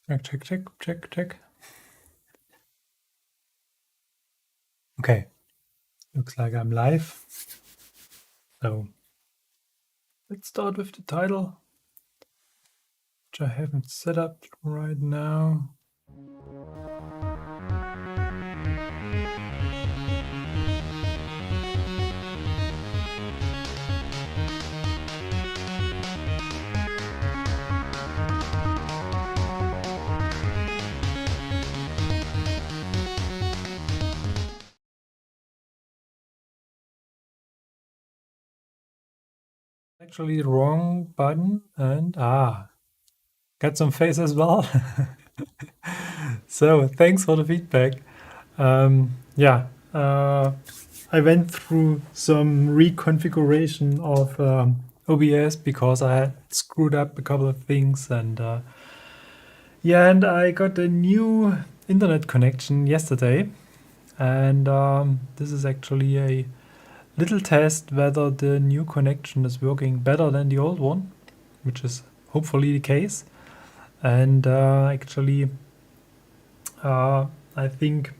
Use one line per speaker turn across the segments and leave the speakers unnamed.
Check. Okay, looks like I'm live. So let's start with the title, which I haven't set up right now. Actually, the wrong button and got some face as well. So thanks for the feedback. Yeah, I went through some reconfiguration of OBS because I had screwed up a couple of things, and and I got a new internet connection yesterday, and this is actually a little test whether the new connection is working better than the old one, which is hopefully the case. And actually, I think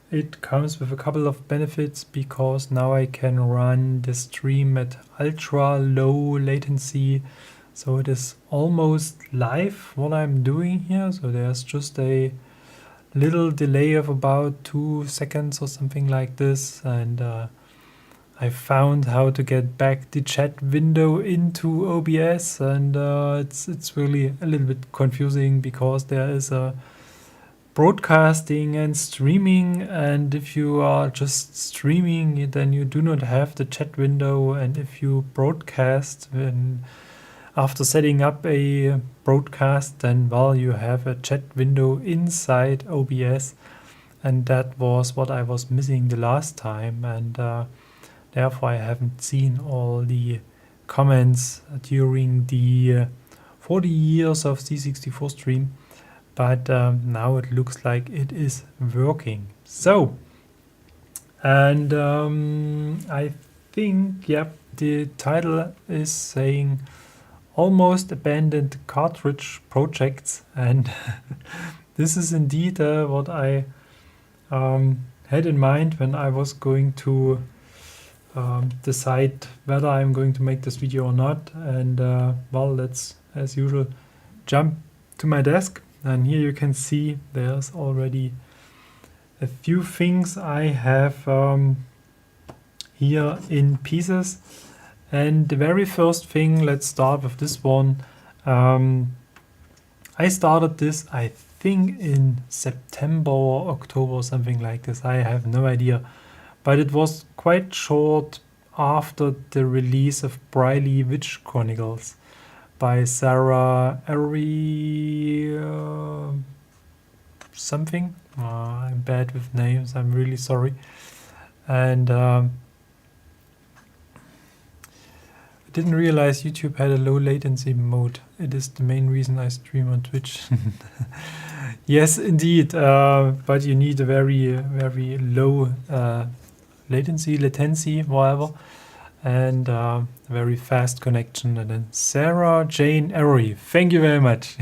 it comes with a couple of benefits because now I can run the stream at ultra low latency. So it is almost live what I'm doing here. So there's just a little delay of about 2 seconds or something like this. And I found how to get back the chat window into OBS, and it's really a little bit confusing because there is a broadcasting and streaming, and if you are just streaming, then you do not have the chat window, and if you broadcast after setting up a broadcast, then well, you have a chat window inside OBS, and that was what I was missing the last time, and therefore I haven't seen all the comments during the 40 years of C64 stream, but now it looks like it is working. So, and I think, yep, the title is saying almost abandoned cartridge projects, and this is indeed what I had in mind when I was going to decide whether I'm going to make this video or not. And well, let's, as usual, jump to my desk, and here you can see there's already a few things I have here in pieces. And the very first thing, let's start with this one. I started this, I think, in September or October, something like this. I have no idea. But it was quite short after the release of Briley Witch Chronicles by Sarah Ery something. I'm bad with names, I'm really sorry. And I didn't realize YouTube had a low latency mode. It is the main reason I stream on Twitch. Yes, indeed, but you need a very, very low latency, whatever, and very fast connection. And then Sarah Jane Ery, thank you very much.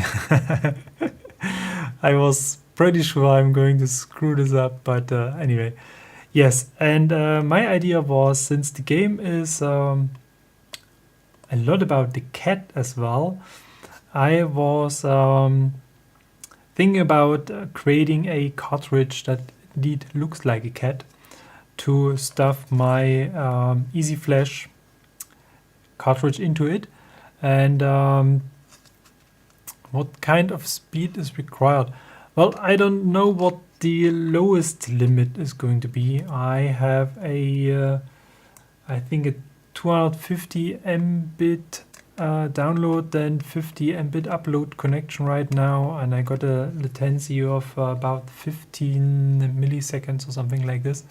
I was pretty sure I'm going to screw this up, but anyway, yes. And my idea was, since the game is a lot about the cat as well, I was thinking about creating a cartridge that indeed looks like a cat to stuff my Easy Flash cartridge into it. And what kind of speed is required? Well, I don't know what the lowest limit is going to be. I have a I think a 250 Mbit download and 50 Mbit upload connection right now, and I got a latency of about 15 milliseconds or something like this.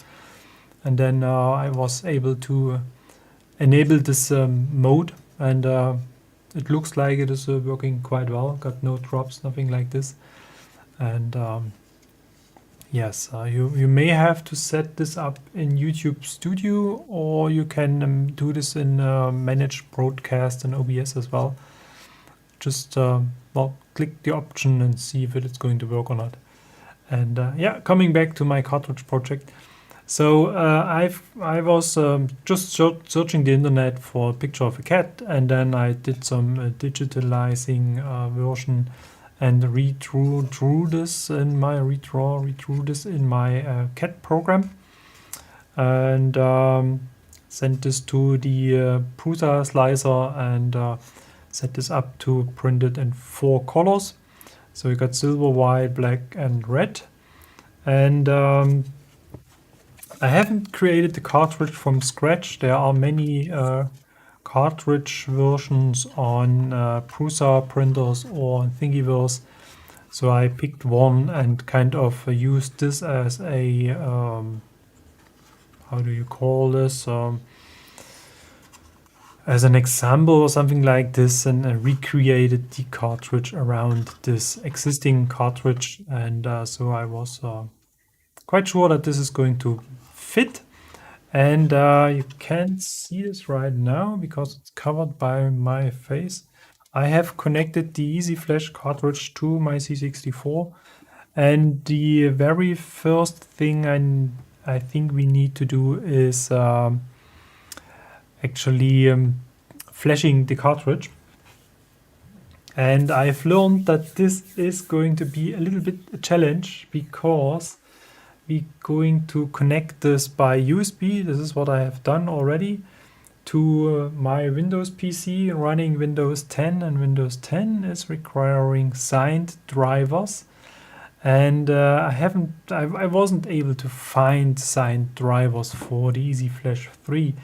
And then I was able to enable this mode, and it looks like it is working quite well. Got no drops, nothing like this. And yes, you may have to set this up in YouTube Studio, or you can do this in Managed Broadcast and OBS as well. just well, click the option and see if it's going to work or not. And yeah, coming back to my cartridge project. So I was just searching the internet for a picture of a cat, and then I did some digitalizing version and redrew this in my cat program, and sent this to the Prusa slicer and set this up to print it in 4 colors. So you got silver, white, black, and red. And I haven't created the cartridge from scratch. There are many cartridge versions on Prusa printers or Thingiverse. So I picked one and kind of used this as a, how do you call this? As an example or something like this, and recreated the cartridge around this existing cartridge. And so I was quite sure that this is going to fit. And you can't see this right now because it's covered by my face. I have connected the Easy Flash cartridge to my C64. And the very first thing I think we need to do is actually flashing the cartridge. And I've learned that this is going to be a little bit a challenge because we're going to connect this by USB. This is what I have done already to my Windows PC running Windows 10, and Windows 10 is requiring signed drivers. And I wasn't able to find signed drivers for the Easy Flash 3.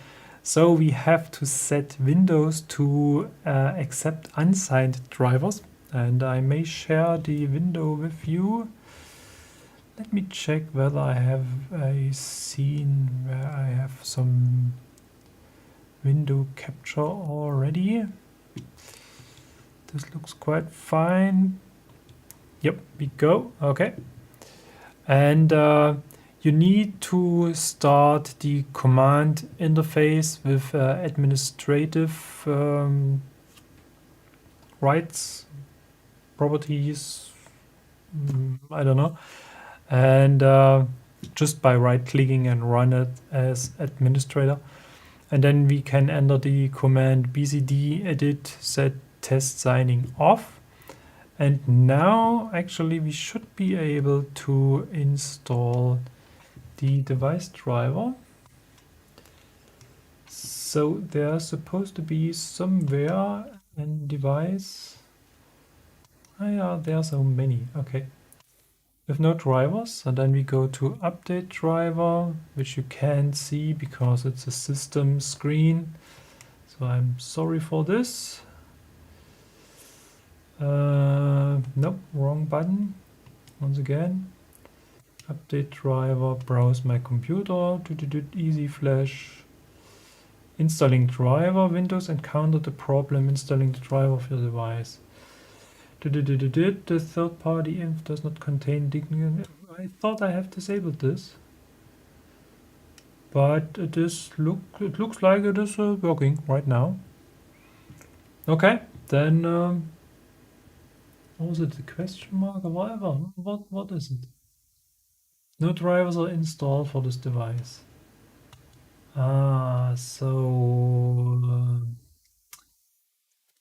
So we have to set Windows to accept unsigned drivers. And I may share the window with you. Let me check whether I have a scene where I have some window capture already. This looks quite fine. Yep, we go. Okay. And you need to start the command interface with administrative rights, properties, I don't know. And just by right-clicking and run it as administrator. And then we can enter the command bcd edit set test signing off. And now actually we should be able to install the device driver. So there's supposed to be somewhere a device. Oh yeah, there are so many. Okay. With no drivers, and then we go to update driver, which you can't see because it's a system screen. So I'm sorry for this. Nope, wrong button. Once again, update driver, browse my computer, Easy Flash, installing driver, Windows encountered the problem installing the driver of your device. The third-party inf does not contain dignity. I thought I have disabled this, but it looks like it is working right now. Okay, then what was it? The question mark or whatever? What is it? No drivers are installed for this device. So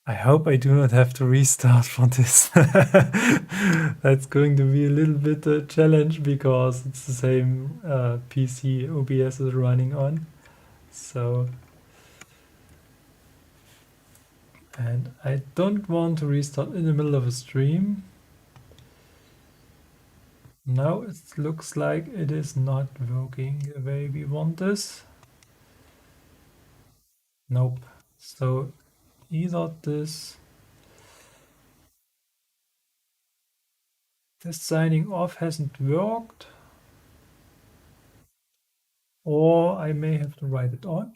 I hope I do not have to restart for this. That's going to be a little bit a challenge because it's the same PC OBS is running on. So, and I don't want to restart in the middle of a stream. Now it looks like it is not working the way we want this. Nope. So either this signing off hasn't worked, or I may have to write it on.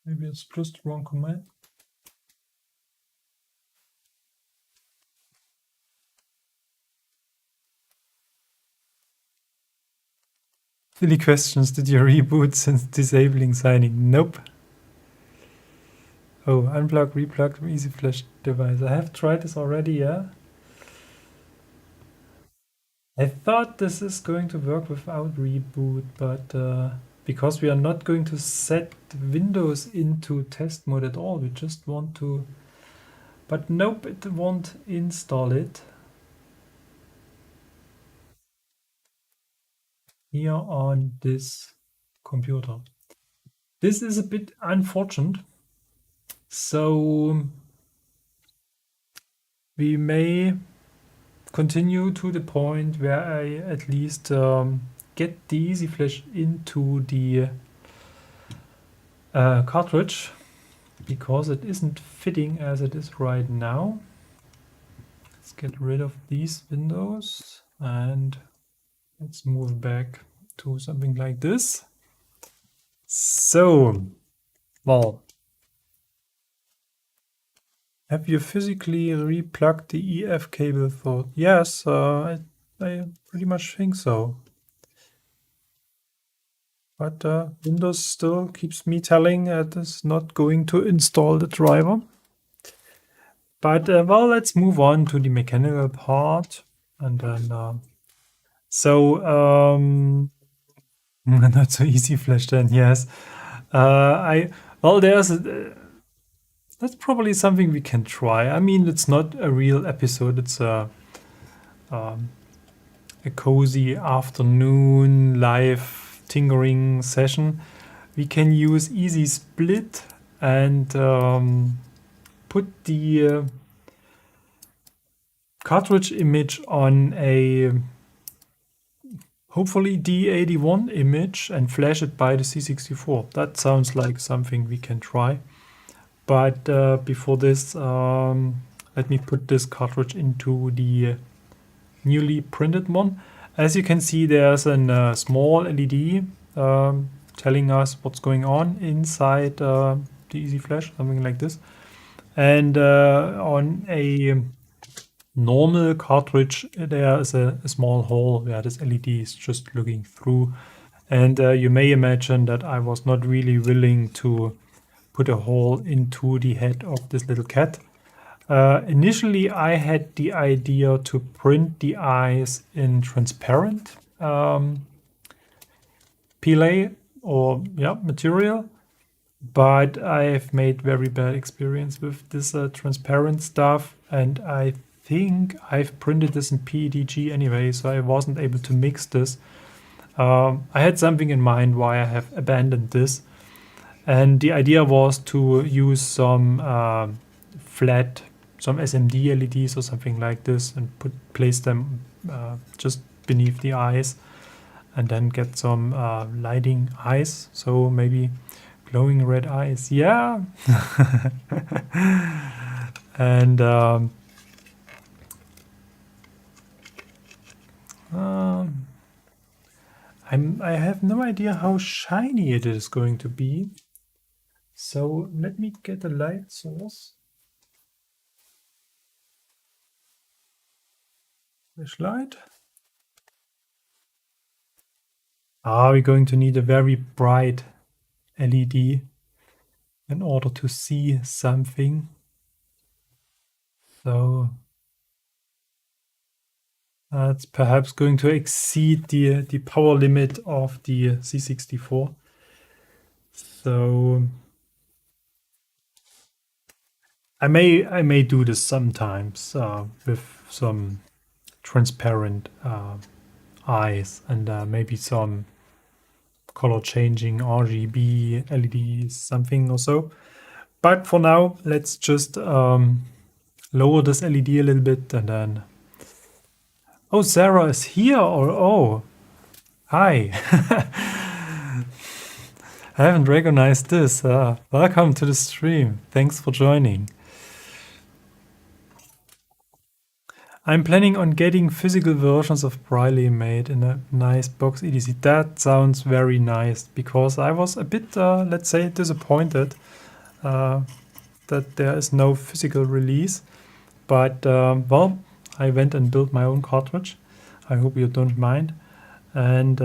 Maybe it's just the wrong command. Silly questions. Did you reboot since disabling signing? Nope. Oh, unplug, replug from Easy Flash device. I have tried this already, yeah? I thought this is going to work without reboot, but because we are not going to set Windows into test mode at all, we just want to... But nope, it won't install it here on this computer. This is a bit unfortunate. So we may continue to the point where I at least get the Easy Flash into the cartridge, because it isn't fitting as it is right now. Let's get rid of these windows and let's move back to something like this. So, well, have you physically replugged the EF cable for... Yes, I pretty much think so. But Windows still keeps me telling it is not going to install the driver. But well, let's move on to the mechanical part. And then, not so easy flash then, yes. Well, there's that's probably something we can try. I mean, it's not a real episode. It's a cozy afternoon live tinkering session. We can use Easy Split and put the cartridge image on a hopefully D81 image and flash it by the C64. That sounds like something we can try. But before this, let me put this cartridge into the newly printed one. As you can see, there's a small LED telling us what's going on inside the Easy Flash, something like this. And on a normal cartridge, there is a small hole where this LED is just looking through. And you may imagine that I was not really willing to put a hole into the head of this little cat. Initially, I had the idea to print the eyes in transparent PLA or material, but I've made very bad experience with this transparent stuff, and I think I've printed this in PETG anyway, so I wasn't able to mix this. I had something in mind why I have abandoned this. And the idea was to use some flat, some SMD LEDs or something like this, and place them just beneath the eyes, and then get some lighting eyes. So maybe glowing red eyes, yeah. And I have no idea how shiny it is going to be. So let me get a light source. Flashlight. We're going to need a very bright LED in order to see something. So that's perhaps going to exceed the power limit of the C64. So I may do this sometimes with some transparent eyes and maybe some color changing RGB LEDs, something or so. But for now, let's just lower this LED a little bit, and then... Oh, Sarah is here, or oh, hi. I haven't recognized this. Welcome to the stream. Thanks for joining. I'm planning on getting physical versions of Braille made in a nice box etc. That sounds very nice, because I was a bit, let's say, disappointed that there is no physical release. But, well, I went and built my own cartridge. I hope you don't mind. And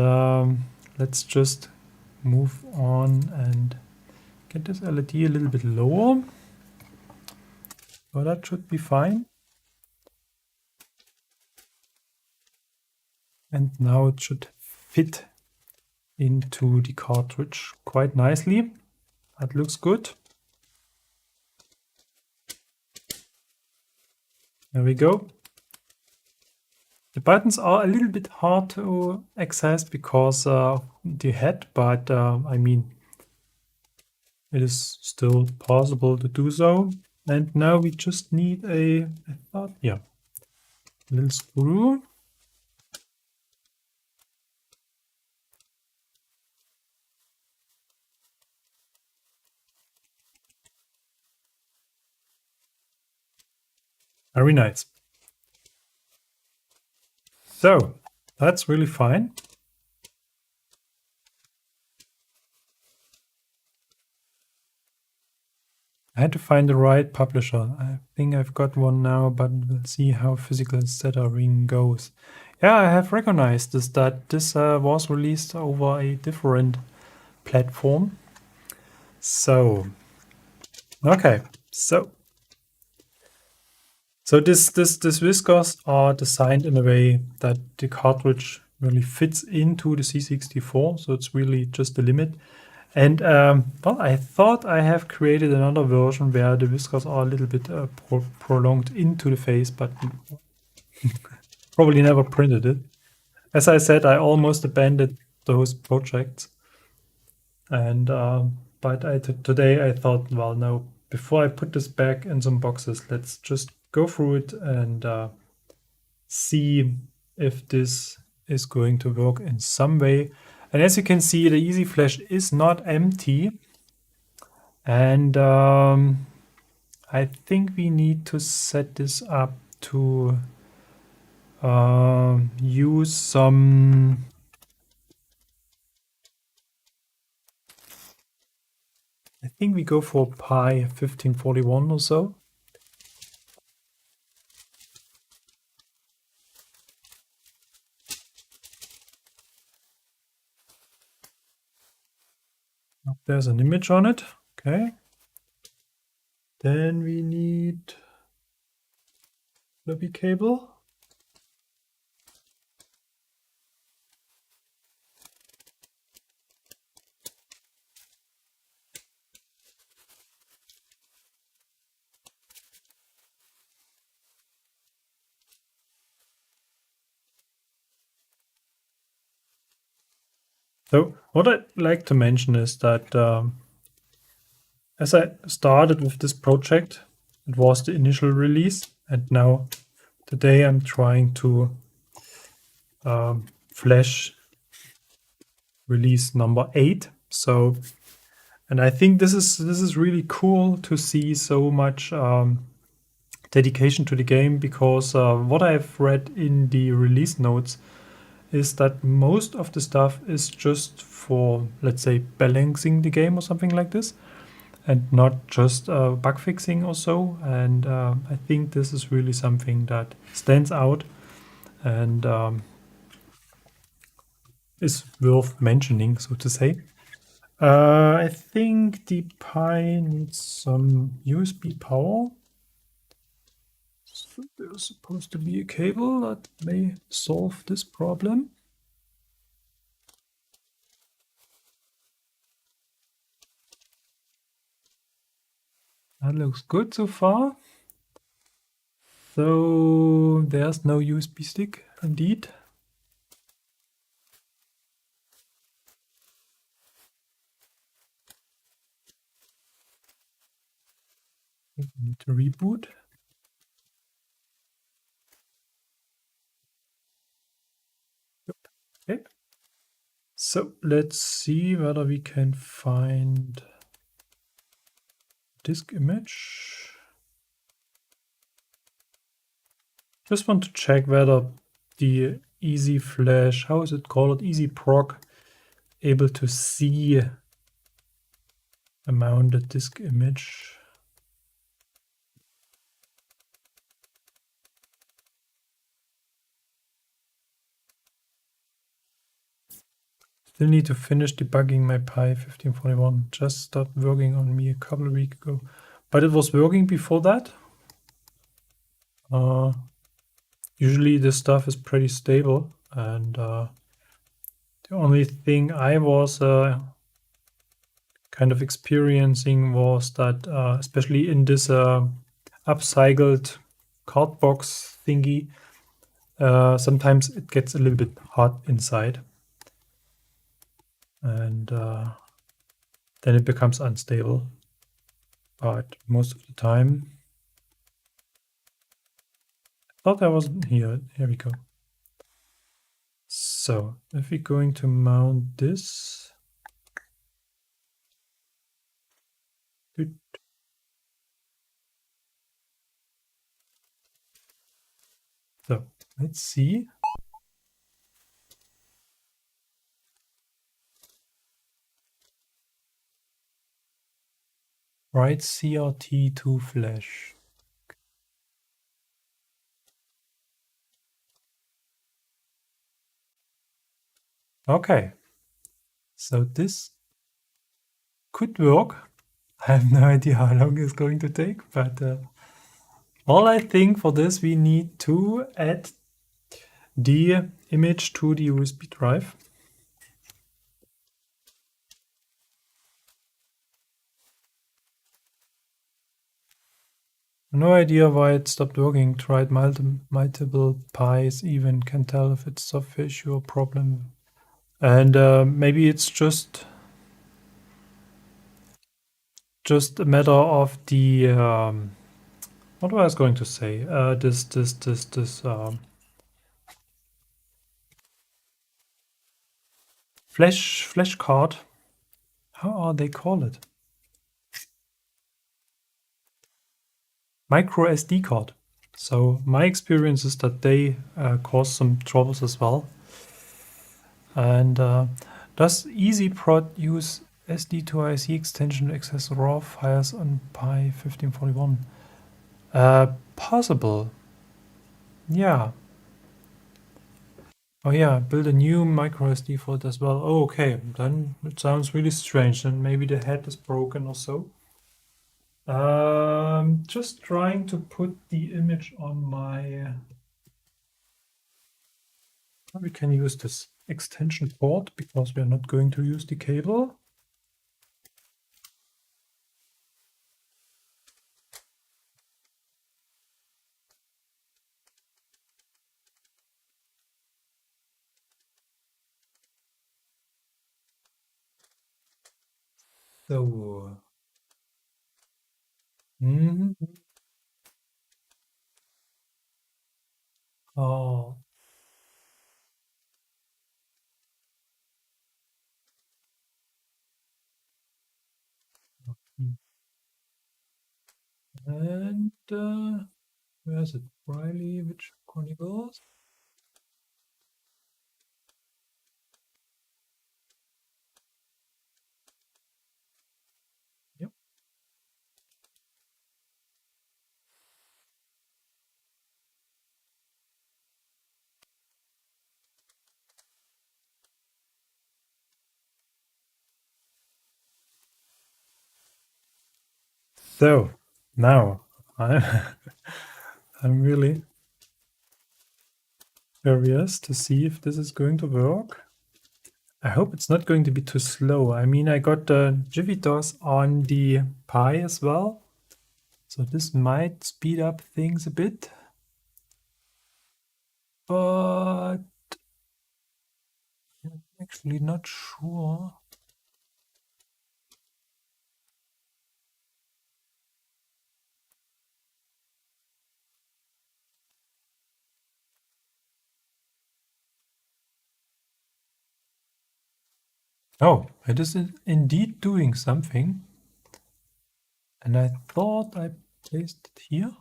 let's just move on and get this LED a little bit lower. So that should be fine. And now it should fit into the cartridge quite nicely. That looks good. There we go. The buttons are a little bit hard to access because the head, but I mean, it is still possible to do so. And now we just need a little screw. Very nice. So that's really fine. I had to find the right publisher. I think I've got one now, but we'll see how physical stuttering goes. Yeah, I have recognized this, that this was released over a different platform. So, okay, so this whiskers are designed in a way that the cartridge really fits into the C64, so it's really just the limit. And well, I thought I have created another version where the whiskers are a little bit prolonged into the face, but probably never printed it. As I said, I almost abandoned those projects. And but today I thought, well, no, before I put this back in some boxes, let's just go through it and see if this is going to work in some way. And as you can see, the Easy Flash is not empty. And I think we need to set this up to use some I think we go for pi 1541 or so. There's an image on it. Okay. Then we need floppy cable. So what I'd like to mention is that as I started with this project, it was the initial release, and now today I'm trying to flash release number 8. So, and I think this is really cool to see so much dedication to the game, because what I've read in the release notes is that most of the stuff is just for, let's say, balancing the game or something like this, and not just bug fixing or so. And I think this is really something that stands out and is worth mentioning, so to say. I think the Pi needs some USB power. So there's supposed to be a cable that may solve this problem. That looks good so far. So there's no USB stick, indeed. We need to reboot. Okay. So let's see whether we can find disk image. Just want to check whether the Easy Flash, how is it called? Easy Proc, able to see a mounted disk image. Still need to finish debugging my Pi 1541. Just stopped working on me a couple of weeks ago. But it was working before that? Usually this stuff is pretty stable, and the only thing I was kind of experiencing was that, especially in this upcycled card box thingy, sometimes it gets a little bit hot inside, and then it becomes unstable. But most of the time, I thought I wasn't here. Here we go. So if we're going to mount this, good. So let's see. Write CRT to flash. Okay, so this could work. I have no idea how long it's going to take, but all I think for this we need to add the image to the USB drive. No idea why it stopped working. Tried multiple pies, even can tell if it's software issue or problem. And maybe it's just a matter of the what was I going to say? This flash card. How are they call it? Micro SD card. So my experience is that they cause some troubles as well. And does EasyProd use SD2IC extension to access RAW files on Pi 1541? Possible. Yeah. Oh yeah, build a new micro SD for it as well. Oh, okay, then it sounds really strange. Then maybe the head is broken or so. Just trying to put the image on my. We can use this extension port because we are not going to use the cable. So. Mhm. Oh. And where is it? Riley, which Chronicles? Yep. So now I'm I'm really curious to see if this is going to work. I hope it's not going to be too slow. I mean, I got the JiffyDOS on the Pi as well, so this might speed up things a bit. But I'm actually not sure. Oh, it is indeed doing something. And I thought I placed it here.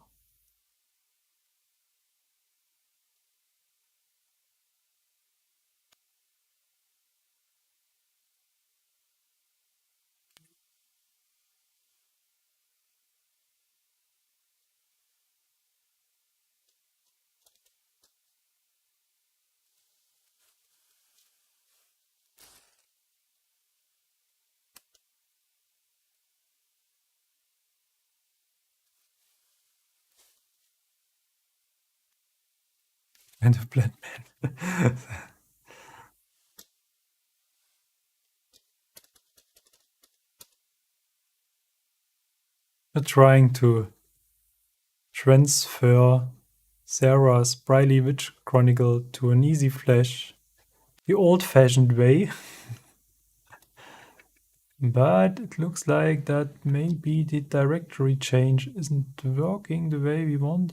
And a black man. We're trying to transfer Sarah's Briley Witch Chronicle to an easy flash the old-fashioned way. But it looks like that maybe the directory change isn't working the way we want.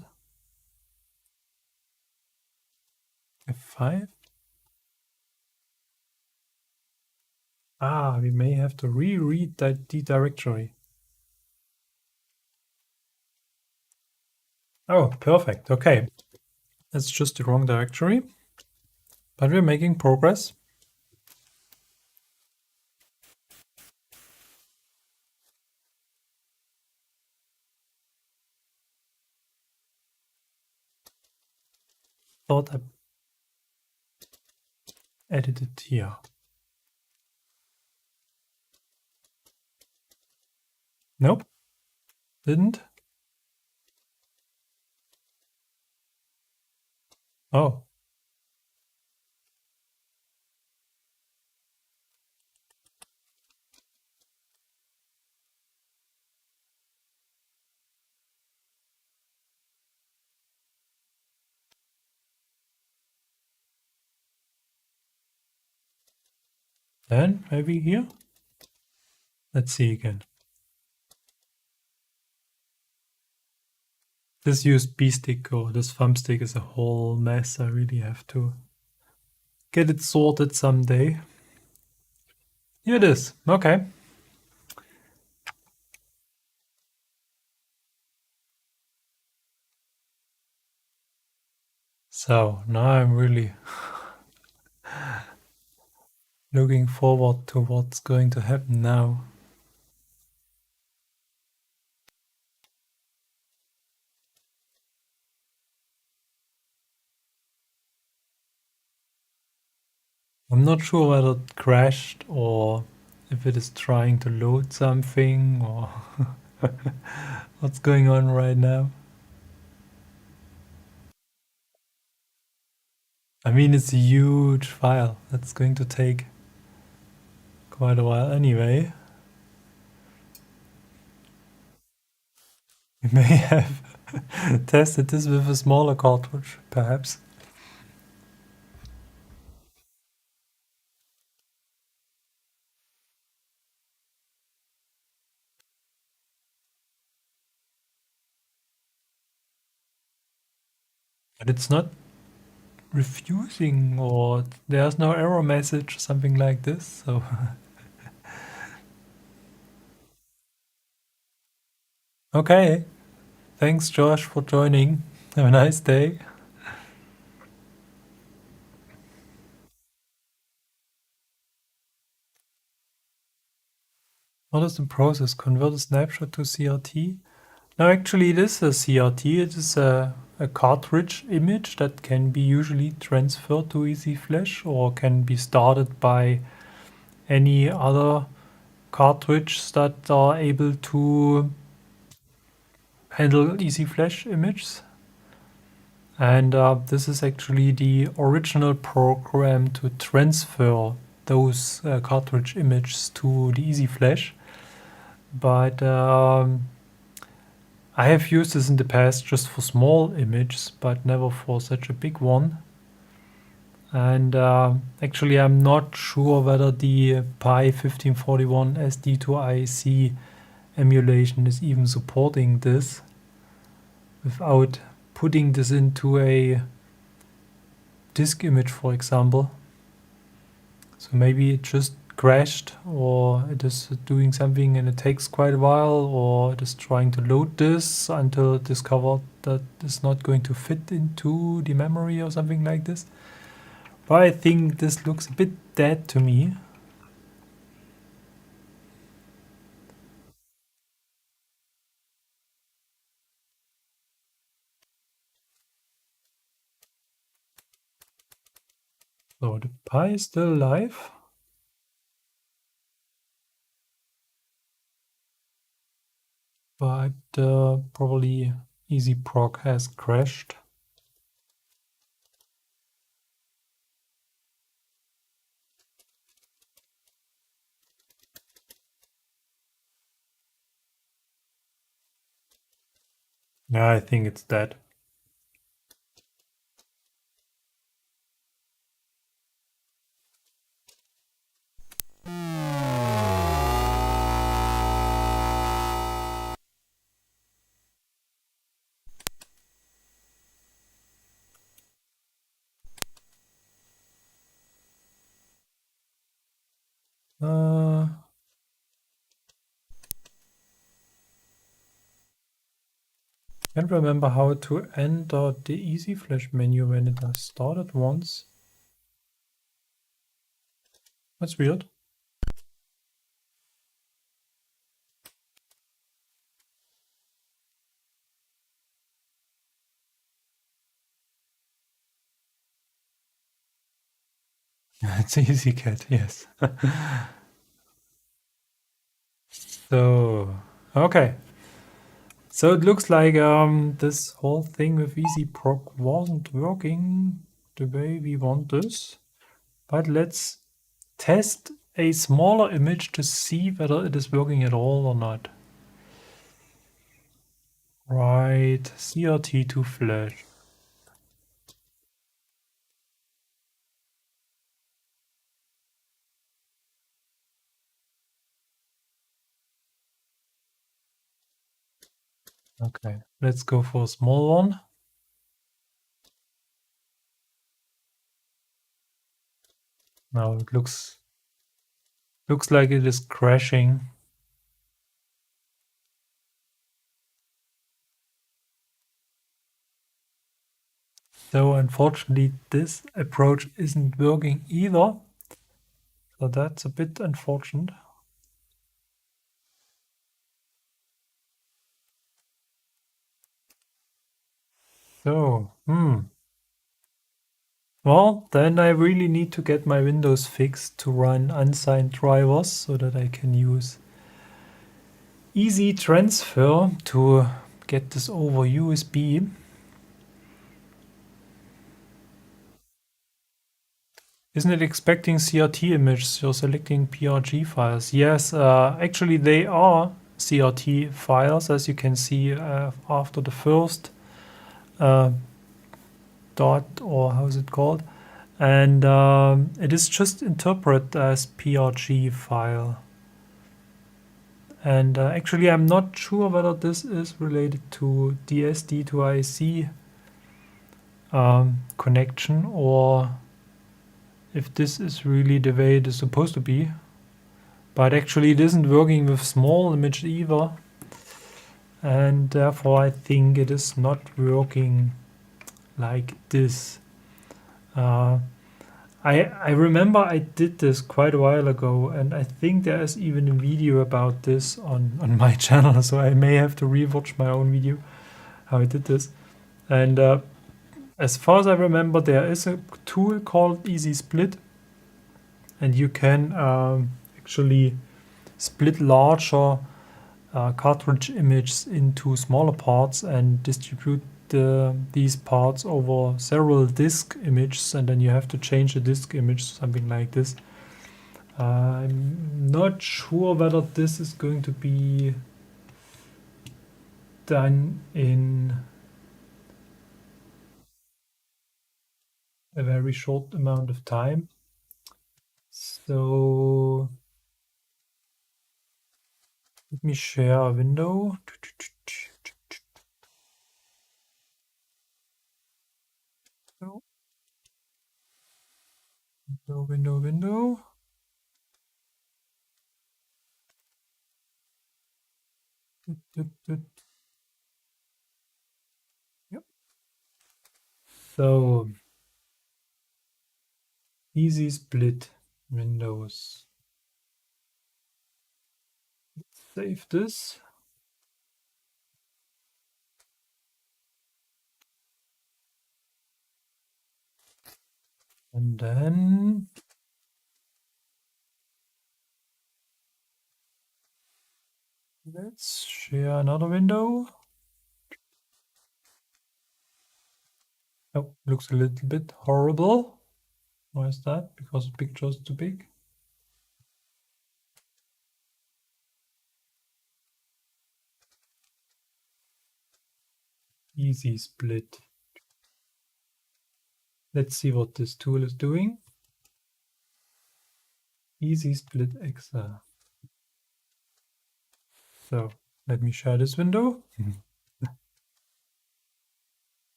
F5? Ah, we may have to reread the directory. Oh, perfect. Okay. That's just the wrong directory. But we're making progress. Thought I edited it here. Nope. Didn't. Oh. Then maybe here? Let's see again. This USB stick or this thumb stick is a whole mess. I really have to get it sorted someday. Here it is. Okay. So now I'm really looking forward to what's going to happen now. I'm not sure whether it crashed or if it is trying to load something or what's going on right now. I mean, it's a huge file. That's going to take quite a while anyway. We may have tested this with a smaller cartridge, perhaps. But it's not refusing or there's no error message, something like this. So okay. Thanks, Josh, for joining. Have a nice day. What is the process? Convert a snapshot to CRT? No, actually, it is a CRT. It is a cartridge image that can be usually transferred to Easy Flash or can be started by any other cartridge that are able to handle Easy Flash images. And this is actually the original program to transfer those cartridge images to the Easy Flash. But I have used this in the past just for small images, but never for such a big one. And actually, I'm not sure whether the Pi 1541 SD2IC emulation is even supporting this without putting this into a disk image, for example. So maybe it just crashed, or it is doing something and it takes quite a while, or it is trying to load this until it discovered that it's not going to fit into the memory or something like this. But I think this looks a bit dead to me. So the Pi is still alive. But probably EasyProc has crashed. Yeah, I think it's dead. Uh, Can't remember how to enter the Easy Flash menu when it has started once. That's weird. It's Easy Cat, yes. So, okay. So it looks like this whole thing with Easy Proc wasn't working the way we want this. But let's test a smaller image to see whether it is working at all or not. Right, CRT to flash. Okay, let's go for a small one. Now it looks like it is crashing. So unfortunately this approach isn't working either. So that's a bit unfortunate. So, well, then I really need to get my Windows fixed to run unsigned drivers so that I can use easy transfer to get this over USB. Isn't it expecting CRT images? You're selecting PRG files. Yes, actually they are CRT files, as you can see after the first dot, or how is it called? And it is just interpreted as PRG file. And actually I'm not sure whether this is related to DSD to IC connection, or if this is really the way it is supposed to be. But actually it isn't working with small image either, and therefore I think it is not working like this. I remember I did this quite a while ago, and I think there is even a video about this on my channel, so I may have to rewatch my own video how I did this. And as far as I remember, there is a tool called Easy Split, and you can actually split larger cartridge images into smaller parts and distribute these parts over several disk images, and then you have to change the disk image, something like this. I'm not sure whether this is going to be done in a very short amount of time. So let me share a window. Window. Yep. So Easy Split Windows. Save this. And then let's share another window. Oh, looks a little bit horrible. Why is that? Because the picture is too big. Easy split. Let's see what this tool is doing. Easy split Excel. So let me share this window.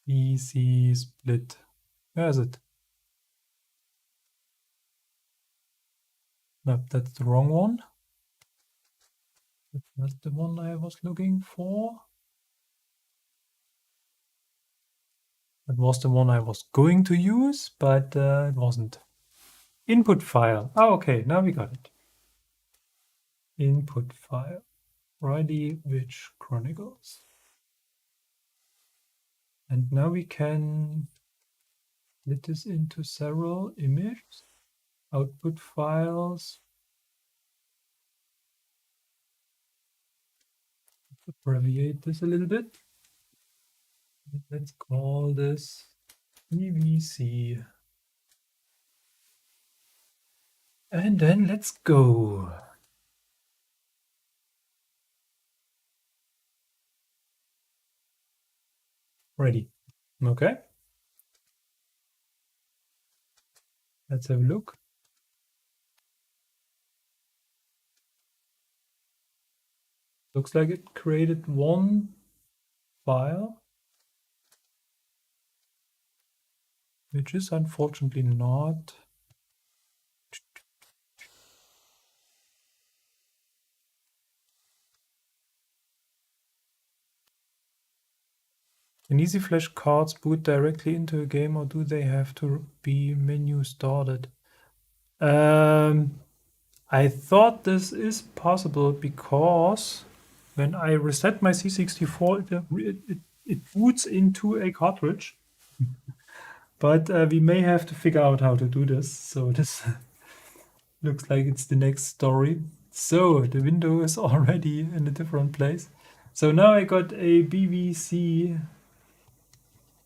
Easy split. Where is it? Nope, that's the wrong one. That's the one I was looking for. That was the one I was going to use, but it wasn't. Input file. Oh, okay, now we got it. Input file. Riley Witch Chronicles. And now we can split this into several images, output files. Abbreviate this a little bit. Let's call this PVC. And then let's go. Ready. Okay. Let's have a look. Looks like it created one file, which is unfortunately not. Can EasyFlash cards boot directly into a game, or do they have to be menu started? I thought this is possible because when I reset my C64, it boots into a cartridge. But we may have to figure out how to do this. So this looks like it's the next story. So the window is already in a different place. So now I got a BBC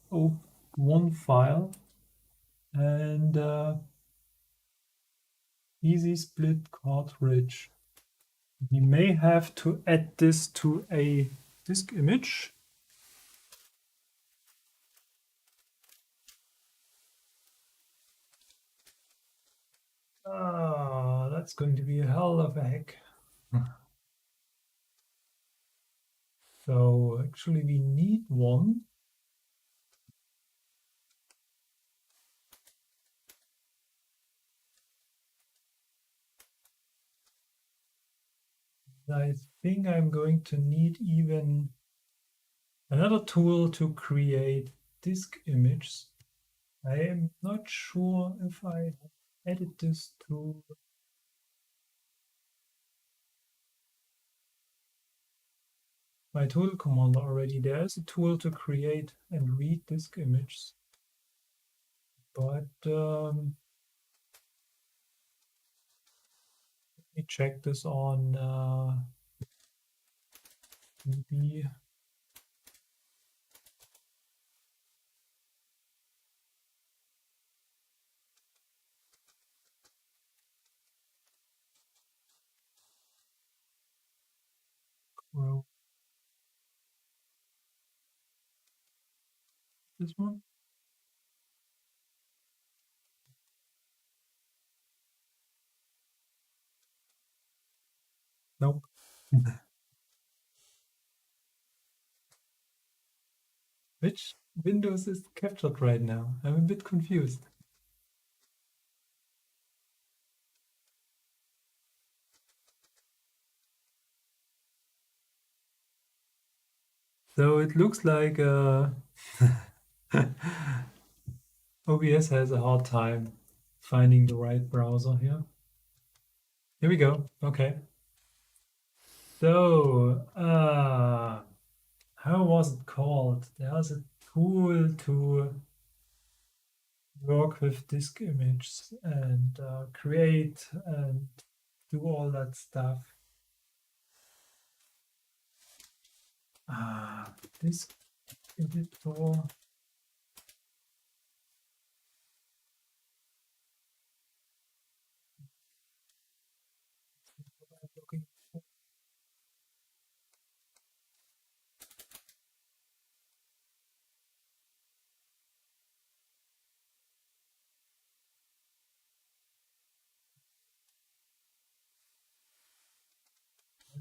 01 file and easy split cartridge. We may have to add this to a disk image. Ah, that's going to be a hell of a heck. So actually we need one. I think I'm going to need even another tool to create disk images. I am not sure if I added this to my tool commander already. There is a tool to create and read disk images, but let me check this on maybe. Well, this one? Nope. Which Windows is captured right now? I'm a bit confused. So it looks like OBS has a hard time finding the right browser here. Here we go. Okay. So, how was it called? There's a tool to work with disk images and create and do all that stuff. Disk editor. I'm looking for.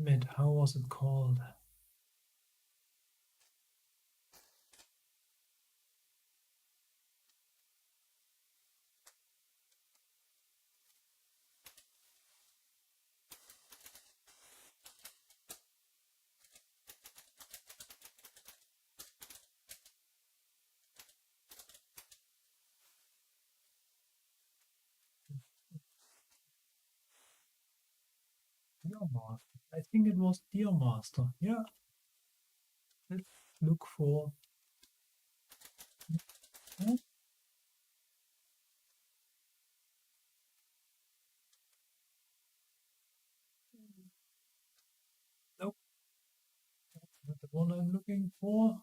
Damn it, how was it called? Dear Master. I think it was Dear Master. Yeah, let's look for. Hmm? Nope, that's not the one I'm looking for.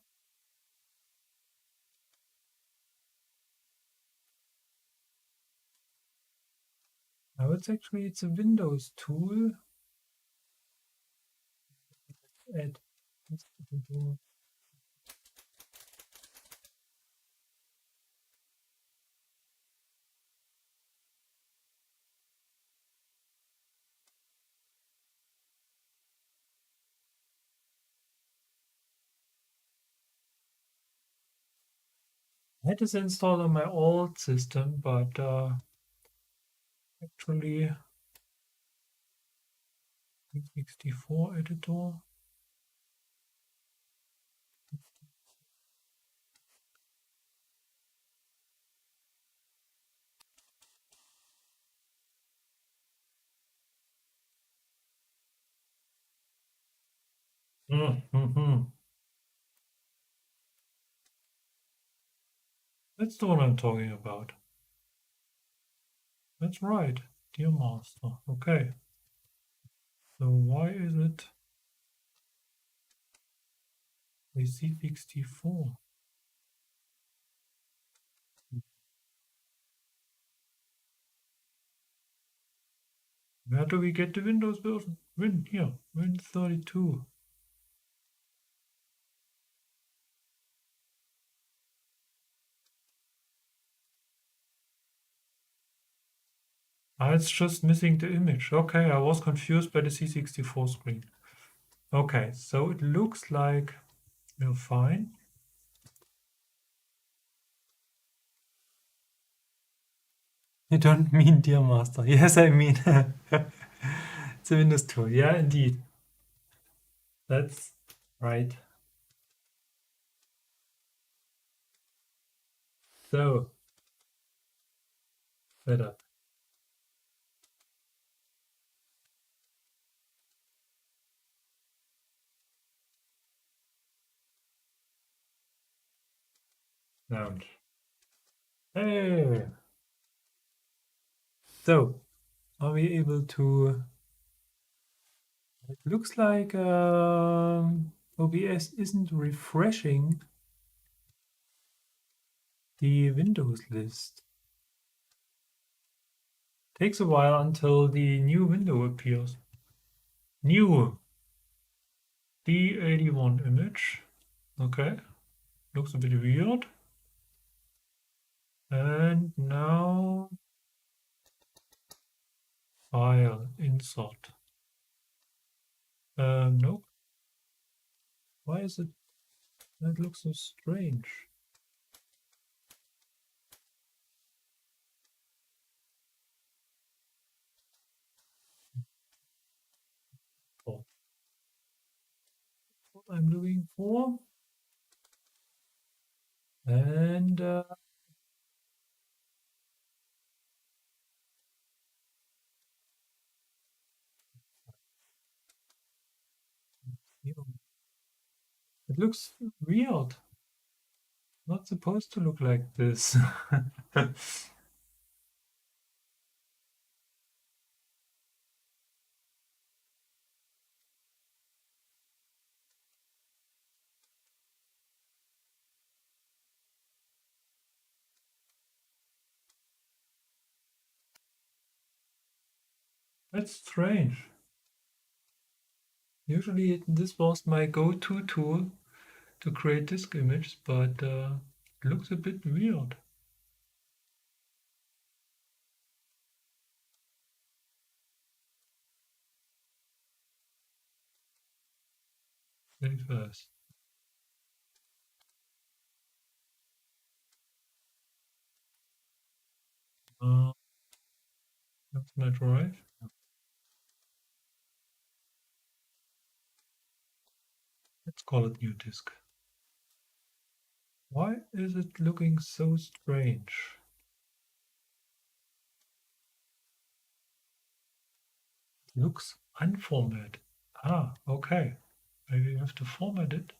No, it's a Windows tool. Add this to. I had this installed on my old system, but actually C64 editor. Mm-hmm. That's the one I'm talking about. That's right, Dear Master. Okay, so why is it a C64? Where do we get the Windows version? Here, Win32. Ah, it's just missing the image. Okay, I was confused by the C64 screen. Okay, so it looks like we're fine. You don't mean Dear Master. Yes, I mean it's a Windows tool. Yeah, indeed. That's right. So, setup. Launch. Hey! So, are we able to? It looks like OBS isn't refreshing the Windows list. Takes a while until the new window appears. New D81 image. Okay, looks a bit weird. And now file insert. Nope. Why is it? That looks so strange. Oh, what I'm looking for. And it looks weird. Not supposed to look like this. That's strange. Usually this was my go-to tool to create disk images, but it looks a bit weird. Very fast. That's not right. Let's call it new disk. Why is it looking so strange? Looks unformatted. Ah, okay. Maybe you have to format it.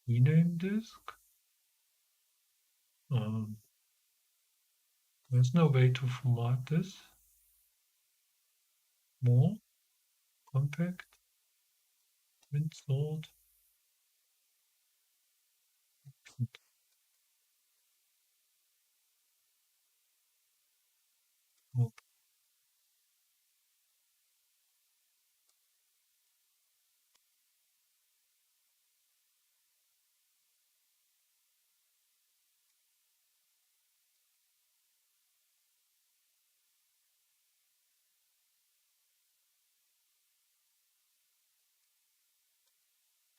Rename disk. Um, there's no way to format this. More compact, print sort. Oh,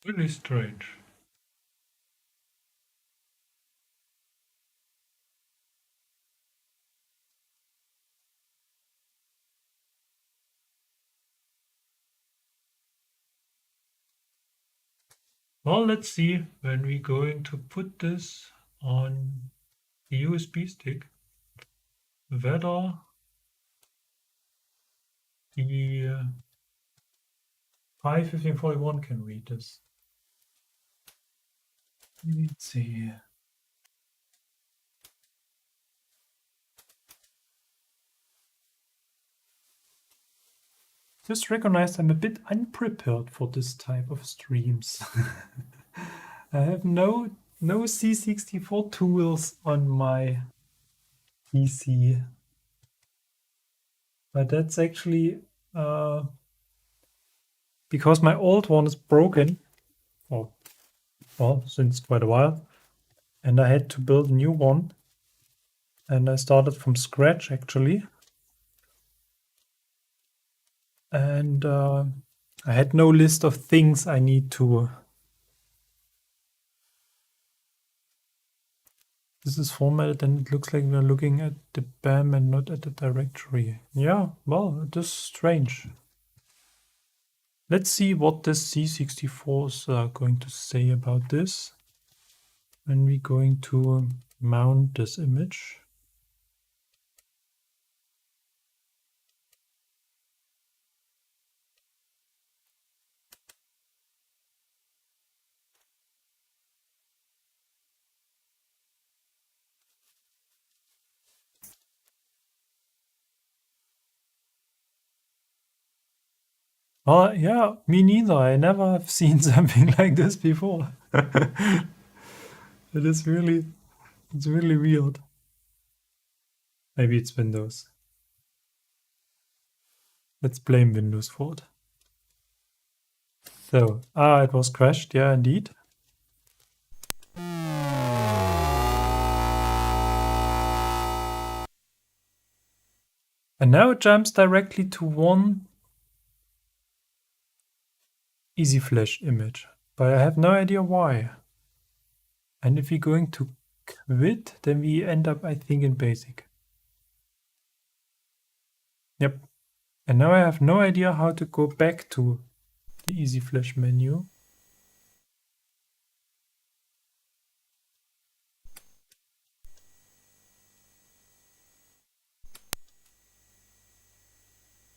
really strange. Well, let's see when we're going to put this on the USB stick, whether the 51541 can read this. Let's see. Just recognized I'm a bit unprepared for this type of streams. I have no C64 tools on my PC. But that's actually because my old one is broken. Oh, well, since quite a while. And I had to build a new one. And I started from scratch actually. And I had no list of things I need to. This is formatted and it looks like we're looking at the BAM and not at the directory. Yeah, well, it is strange. Let's see what the C64s are going to say about this. And we're going to mount this image. Yeah, me neither. I never have seen something like this before. It is really, it's really weird. Maybe it's Windows. Let's blame Windows for it. So, it was crashed. Yeah, indeed. And now it jumps directly to one Easy Flash image, but I have no idea why. And if we're going to quit, then we end up, I think, in basic. Yep. And now I have no idea how to go back to the Easy Flash menu.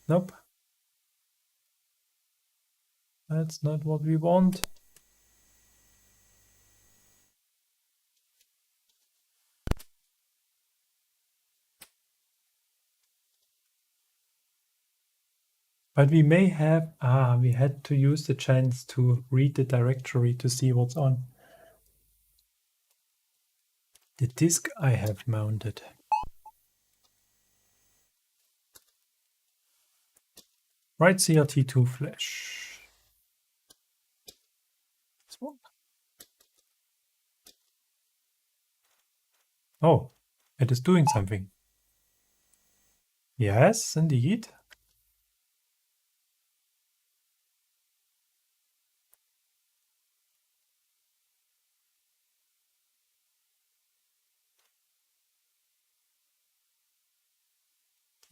Nope. That's not what we want. But we may have, we had to use the chance to read the directory to see what's on. The disk I have mounted. Write CRT2 flash. This one. Oh, it is doing something. Yes, indeed.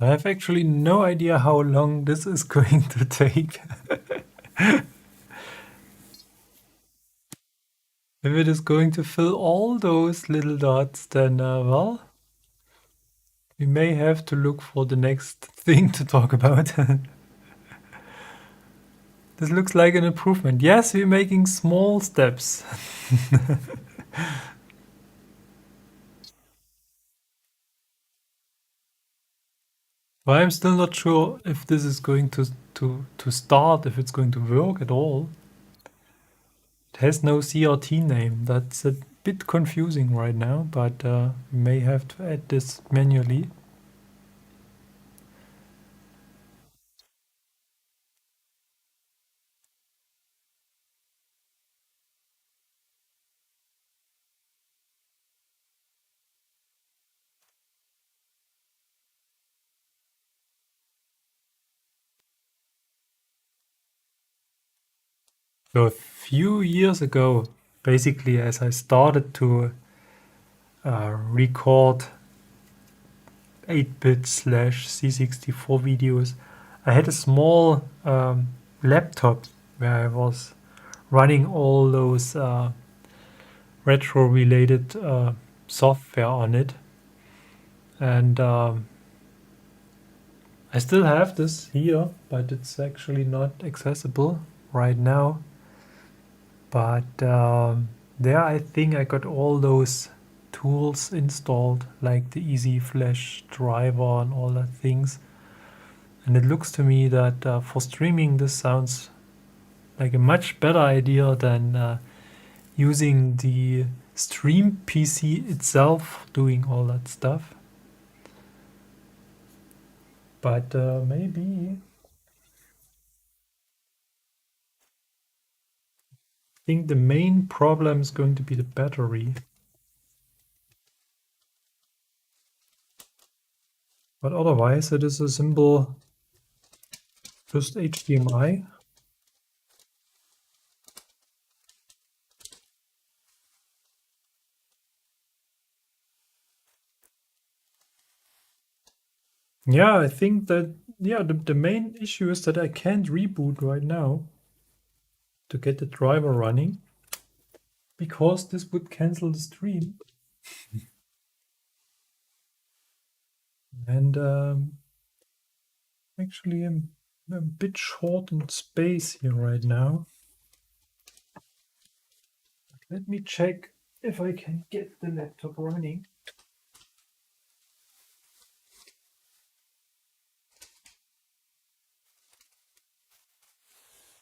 I have actually no idea how long this is going to take. If it is going to fill all those little dots, then, well, we may have to look for the next thing to talk about. This looks like an improvement. Yes, we're making small steps. But I'm still not sure if this is going to start, if it's going to work at all. It has no CRT name. That's a bit confusing right now, but we may have to add this manually. So a few years ago, basically as I started to record 8-bit slash C64 videos, I had a small laptop where I was running all those retro related software on it. And I still have this here, but it's actually not accessible right now. But there I think I got all those tools installed, like the Easy Flash driver and all that things. And it looks to me that for streaming this sounds like a much better idea than using the stream PC itself doing all that stuff. But maybe I think the main problem is going to be the battery. But otherwise it is a simple just HDMI. Yeah, I think that, yeah, the main issue is that I can't reboot right now to get the driver running because this would cancel the stream. And actually, I'm a bit short in space here right now. Let me check if I can get the laptop running.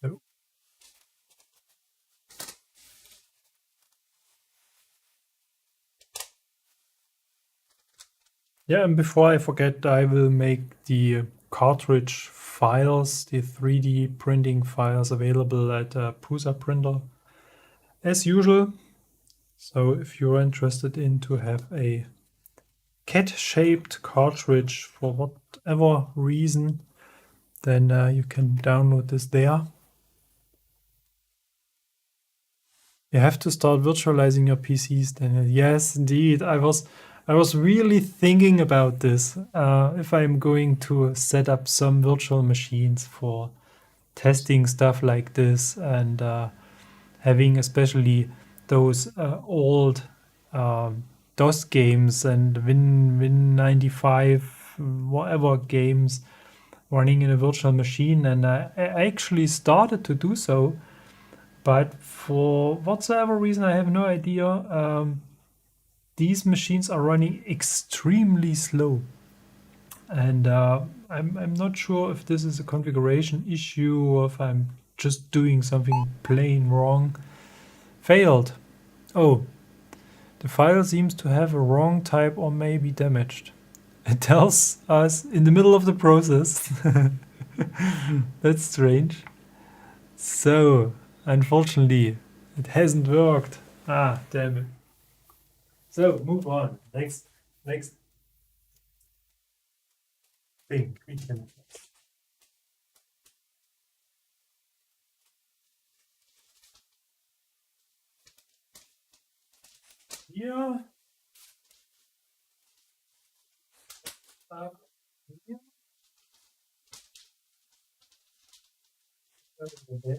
Oh. Yeah, and before I forget, I will make the cartridge files, the 3D printing files available at Prusa printer as usual. So if you're interested in to have a cat-shaped cartridge for whatever reason, then you can download this there. You have to start virtualizing your PCs then. Yes, indeed. I was really thinking about this. If I'm going to set up some virtual machines for testing stuff like this and having especially those old DOS games and Win95 whatever games running in a virtual machine, and I actually started to do so, but for whatsoever reason I have no idea. These machines are running extremely slow, and I'm not sure if this is a configuration issue or if I'm just doing something plain wrong. Failed. Oh, the file seems to have a wrong type or may be damaged. It tells us in the middle of the process. That's strange. So, unfortunately, it hasn't worked. Ah, damn it. So, move on. Next. think we can. Here, up here, over there.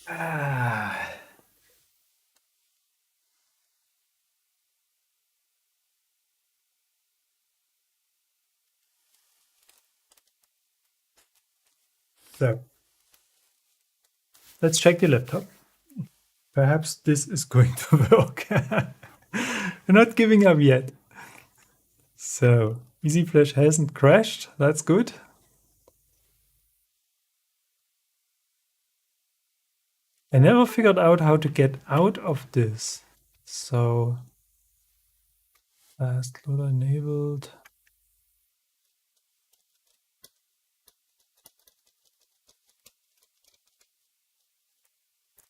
Ah. So let's check the laptop. Perhaps this is going to work. We're not giving up yet. So Easy Flash hasn't crashed. That's good. I never figured out how to get out of this. So fast loader enabled.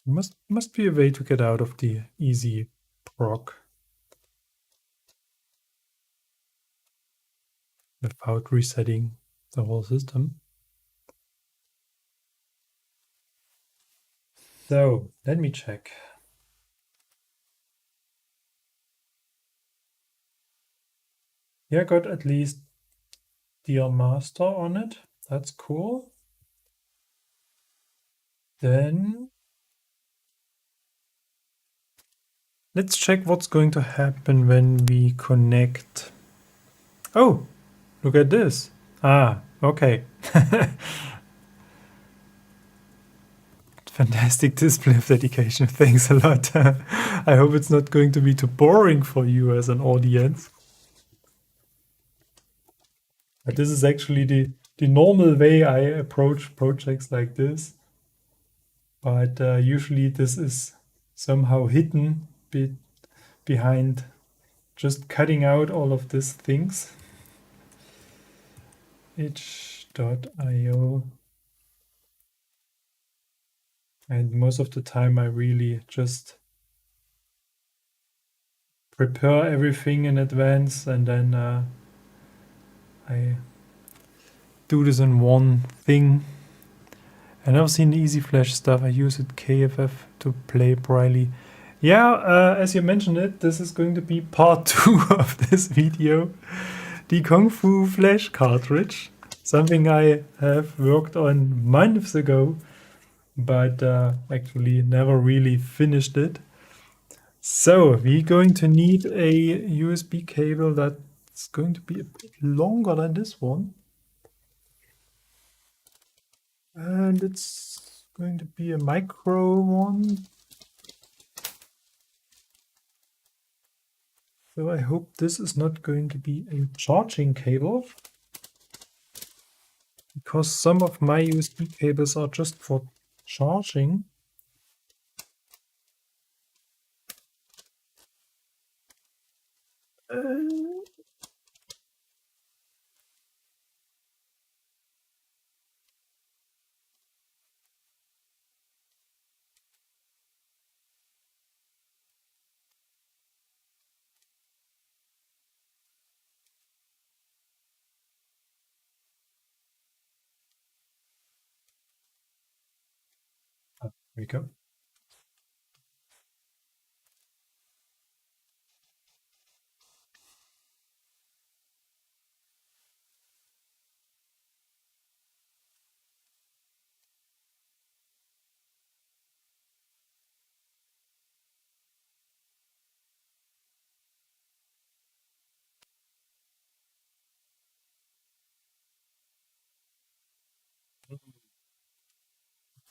Must be a way to get out of the easy proc without resetting the whole system. So let me check. Yeah, got at least Dear Master on it. That's cool. Then let's check what's going to happen when we connect. Oh, look at this. Ah, okay. Fantastic display of dedication. Thanks a lot. I hope it's not going to be too boring for you as an audience. But this is actually the normal way I approach projects like this. But usually this is somehow hidden behind just cutting out all of these things. itch.io. And most of the time I really just prepare everything in advance and then I do this in one thing. I've never seen the Easy Flash stuff. I use it KFF to play Braille. Yeah, as you mentioned it, this is going to be part 2 of this video. The Kung Fu Flash cartridge. Something I have worked on months ago, but actually never really finished it. So we're going to need a USB cable that's going to be a bit longer than this one. And it's going to be a micro one. So I hope this is not going to be a charging cable, because some of my USB cables are just for charging. Here we go.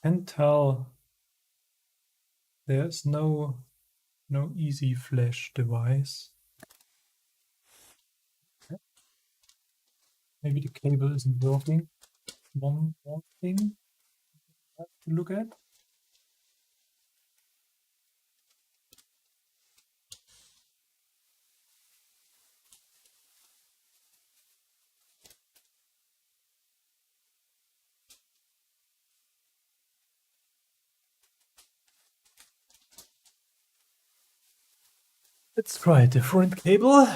Can't tell. There's no Easy Flash device. Maybe the cable isn't working. One thing I have to look at. Let's try a different cable.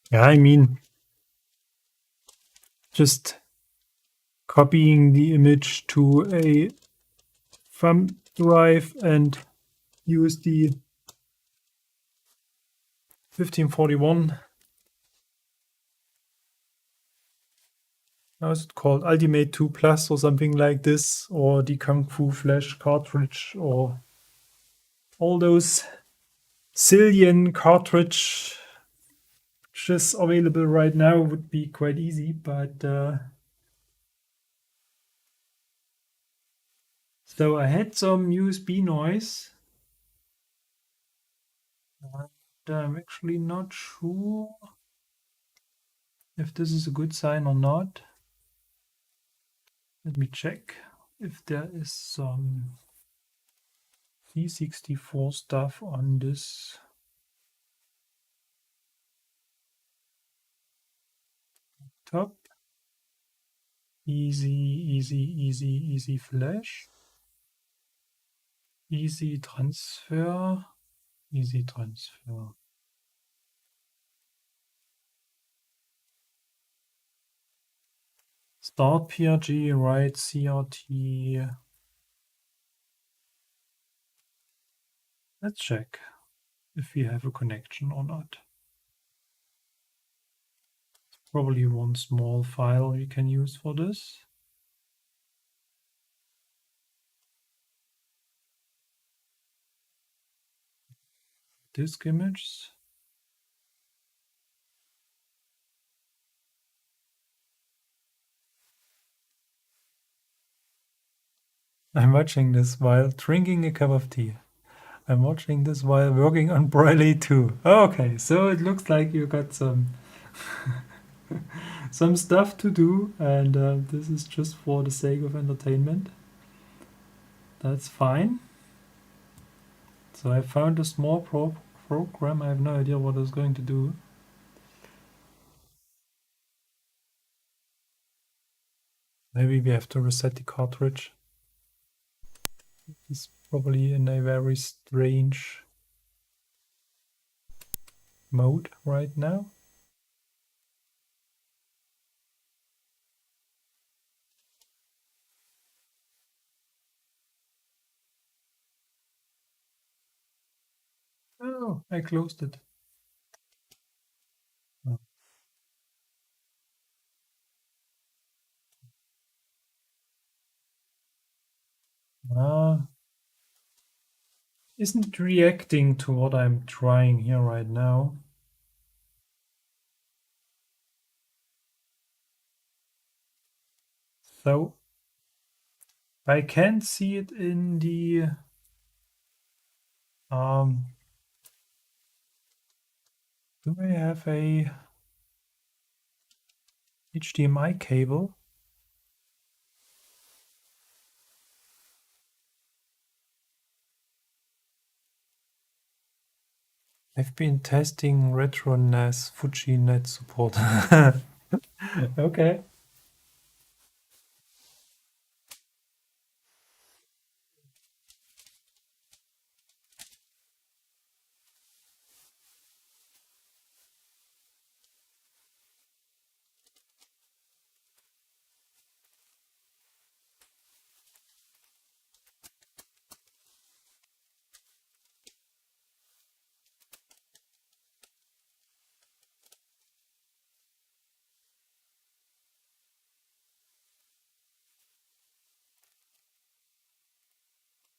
Yeah, I mean, just copying the image to a thumb drive and use the 1541. How is it called? Ultimate 2 Plus or something like this, or the Kung Fu Flash cartridge, or all those zillion cartridges available right now would be quite easy, but so I had some USB noise, and I'm actually not sure if this is a good sign or not. Let me check if there is some C64 stuff on this top. Easy flash. Easy transfer. Easy transfer. Start PRG, write CRT. Let's check if we have a connection or not. Probably one small file we can use for this. Disk image. I'm watching this while drinking a cup of tea. I'm watching this while working on Braille too. Okay, so it looks like you got some some stuff to do, and this is just for the sake of entertainment. That's fine. So I found a small program. I have no idea what it's going to do. Maybe we have to reset the cartridge. It's probably in a very strange mode right now. Oh, I closed it. Oh. Ah, isn't reacting to what I'm trying here right now. So I can see it in the do I have a HDMI cable? I've been testing RetroNAS FujiNet support. Okay.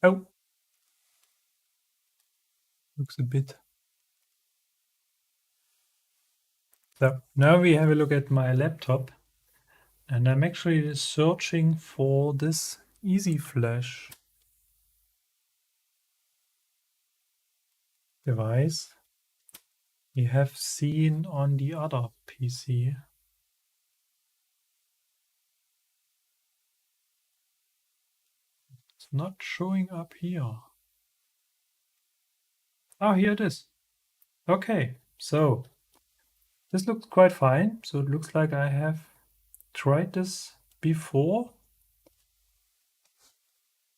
Oh, looks a bit. So now we have a look at my laptop, and I'm actually searching for this Easy Flash device we have seen on the other PC. It's not showing up here. Oh, here it is. Okay, so This looks quite fine. So it looks like I have tried this before.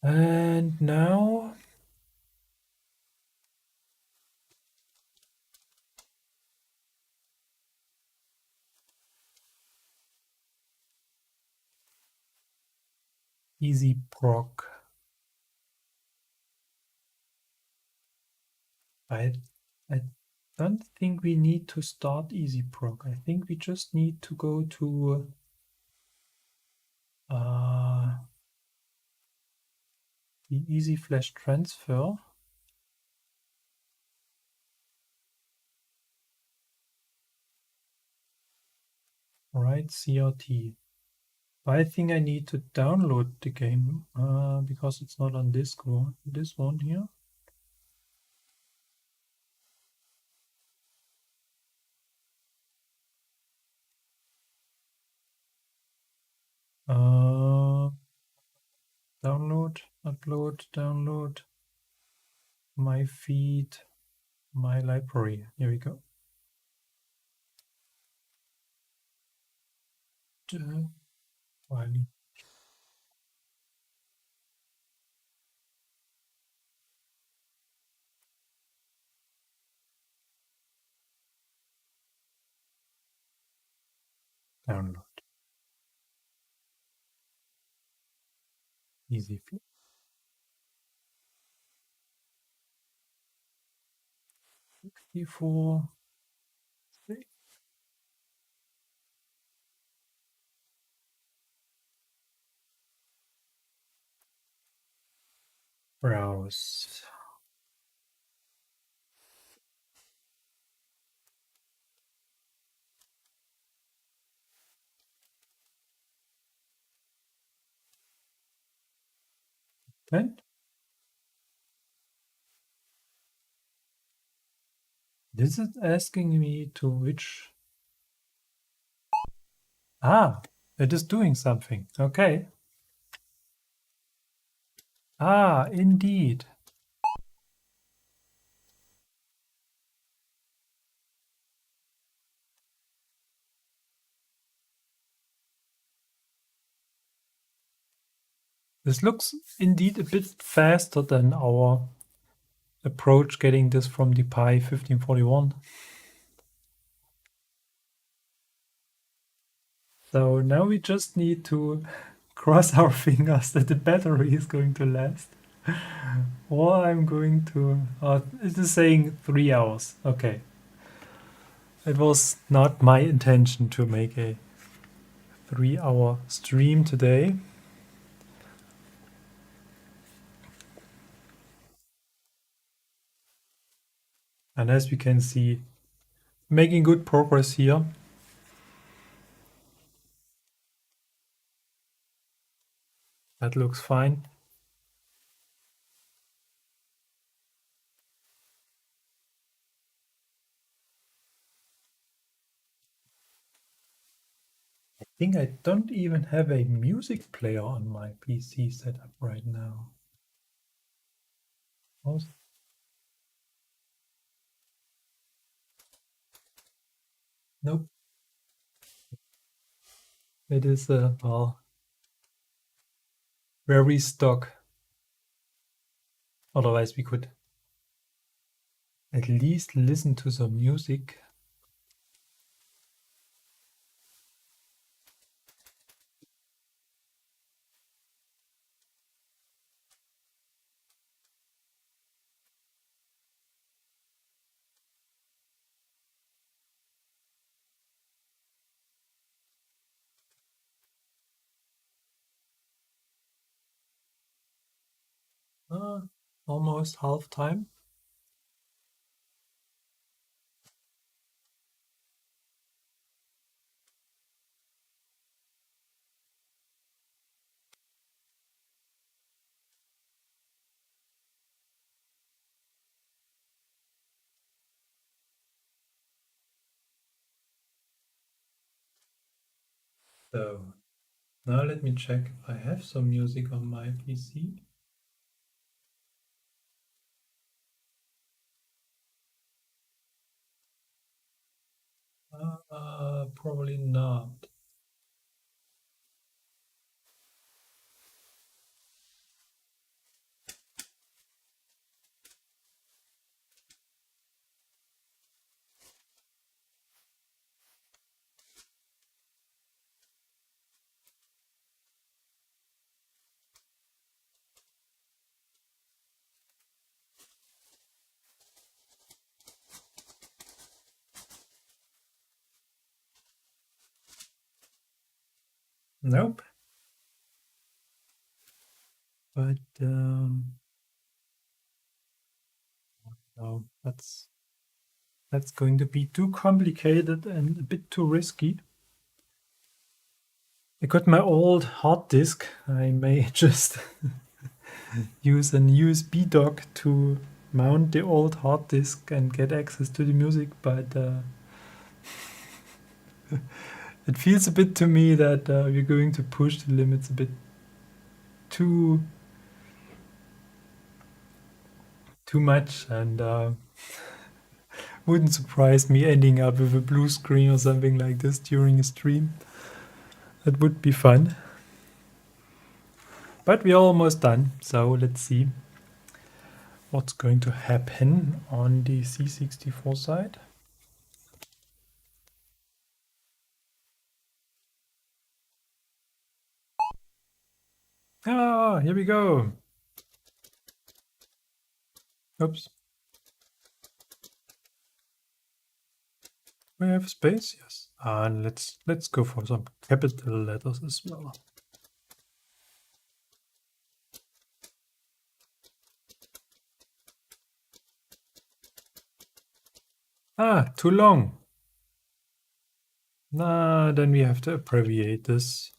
And now easy proc. I I don't think we need to start easy proc. I think we just need to go to the easy flash transfer. Right, CRT. I think I need to download the game because it's not on this one here. Download, upload, download, my feed, my library. Here we go. File. Download. Easy. 64. Browse. And this is asking me to which. It is doing something. Okay. Indeed. This looks indeed a bit faster than our approach getting this from the Pi 1541. So now we just need to cross our fingers that the battery is going to last. Or I'm going to... it is saying 3 hours. Okay. It was not my intention to make a 3-hour stream today. And as we can see, making good progress here. That looks fine. I think I don't even have a music player on my PC set up right now. Nope. It is very stock. Otherwise we could at least listen to some music. Almost half time. So now let me check if I have some music on my PC. Probably not. Nope. But no, that's going to be too complicated and a bit too risky. I got my old hard disk. I may just use an USB dock to mount the old hard disk and get access to the music, but it feels a bit to me that we're going to push the limits a bit too much, and wouldn't surprise me ending up with a blue screen or something like this during a stream. That would be fun. But we're almost done, so let's see what's going to happen on the C64 side. Ah, here we go. Oops. We have space, yes. And let's go for some capital letters as well. Ah, too long. Nah, then we have to abbreviate this.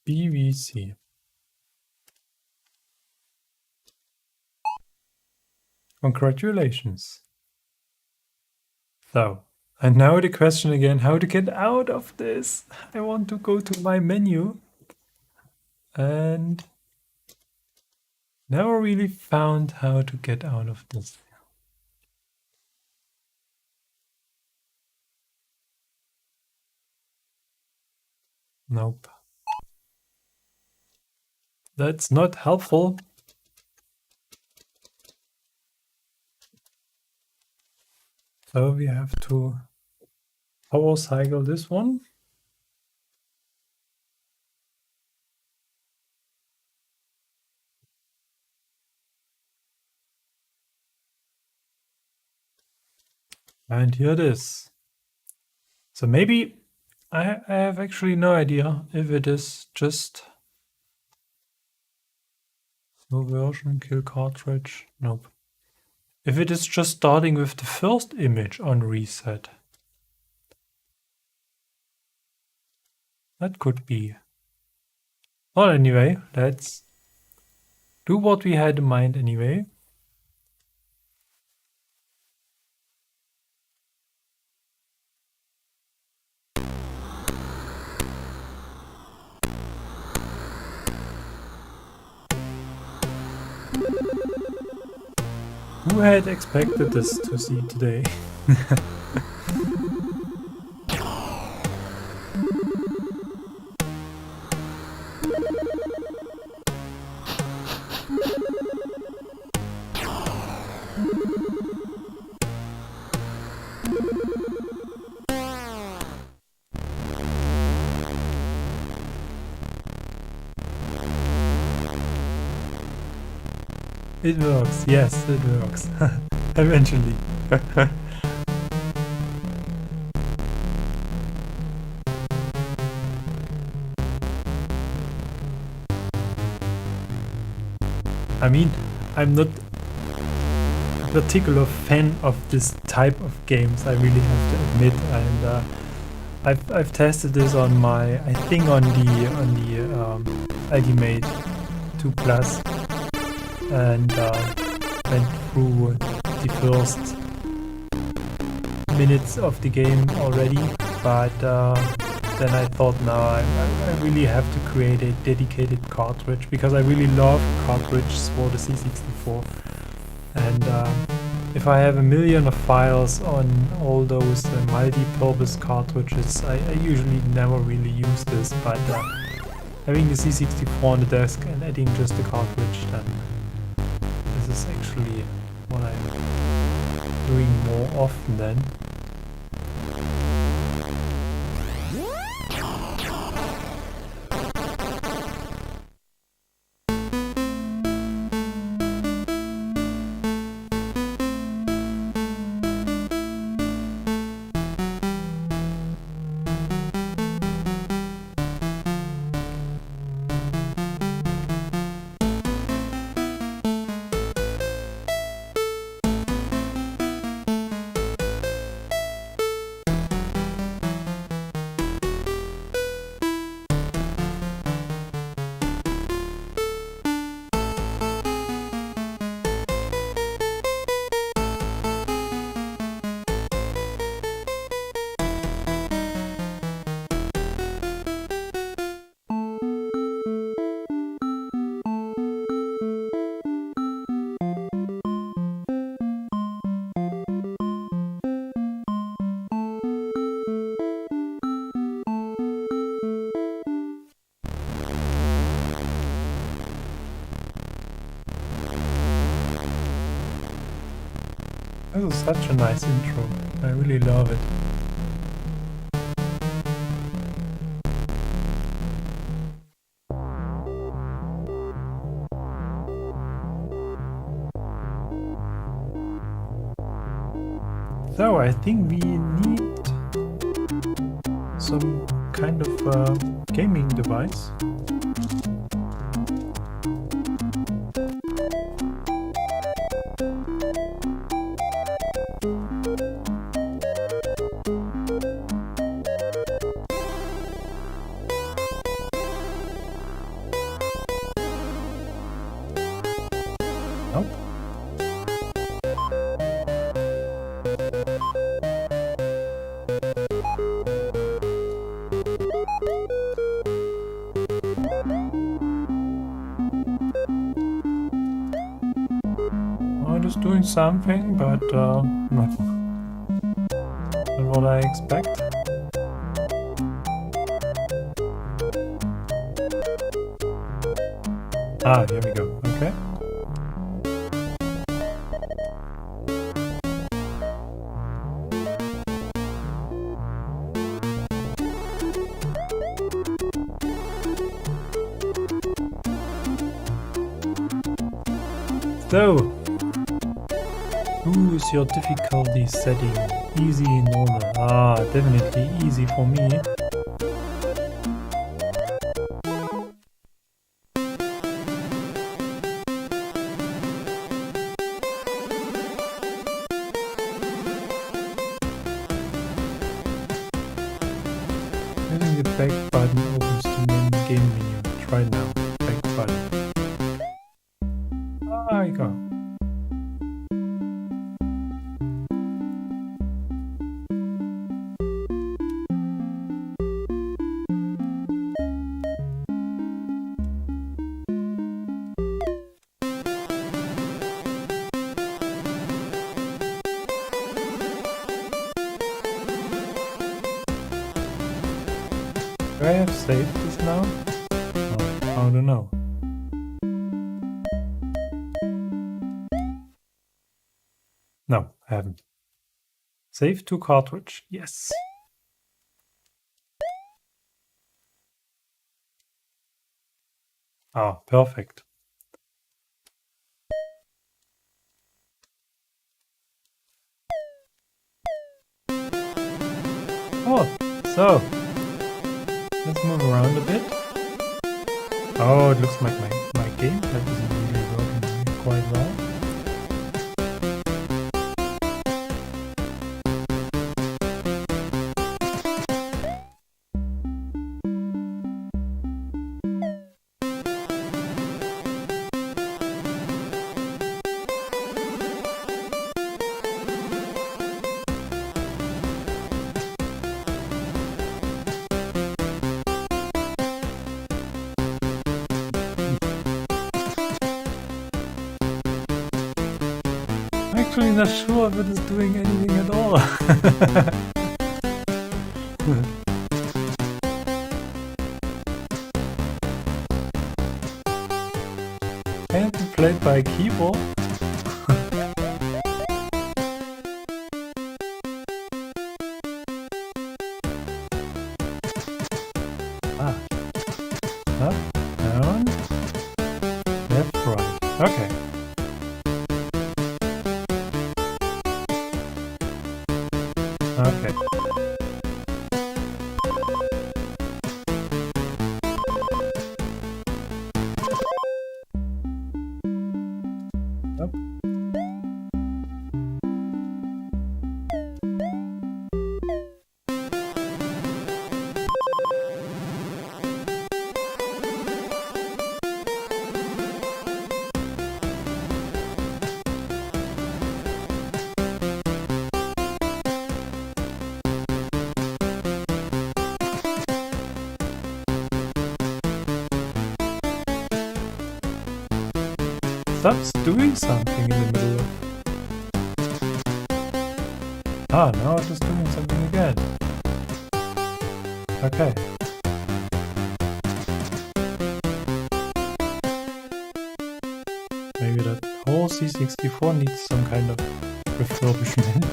BVC. Congratulations. So, and now the question again, how to get out of this? I want to go to my menu and never really found how to get out of this. Nope. That's not helpful. So we have to power cycle this one. And here it is. So maybe I have actually no idea if it is just no version, kill cartridge. Nope. If it is just starting with the first image on reset. That could be. Well, anyway, let's do what we had in mind anyway. Who had expected this to see today? It works, yes, it works. Eventually. I mean, I'm not a particular fan of this type of games, I really have to admit, and I've tested this on my, I think on the Ultimate 2 Plus, and went through the first minutes of the game already, but then I thought, no, I really have to create a dedicated cartridge, because I really love cartridges for the C64, and if I have a million of files on all those multi-purpose cartridges, I usually never really use this, but having the C64 on the desk and adding just the cartridge, then this is actually what I'm doing more often then. This is such a nice intro. I really love it. So I think we need some kind of gaming device. Nope. I'm just doing something, but not what I expect. Ah, here we go. Okay. So, who is your difficulty setting? Easy, normal. Ah, definitely easy for me. Hitting the back button opens the main game menu. Try now. Back button. Ah, I go. Do I have saved this now? Oh, I don't know. No, I haven't. Save to cartridge. Yes. Ah, perfect. Oh, so let's move around a bit. Oh, it looks like my gamepad isn't really working quite well. actually not sure if it is doing anything at all. Can it be played by a keyboard? Up, down, left, right. Okay. Okay. Up. Stops doing something in the middle of... Ah, now it is doing something again. Okay. Maybe that whole C64 needs some kind of refurbishment.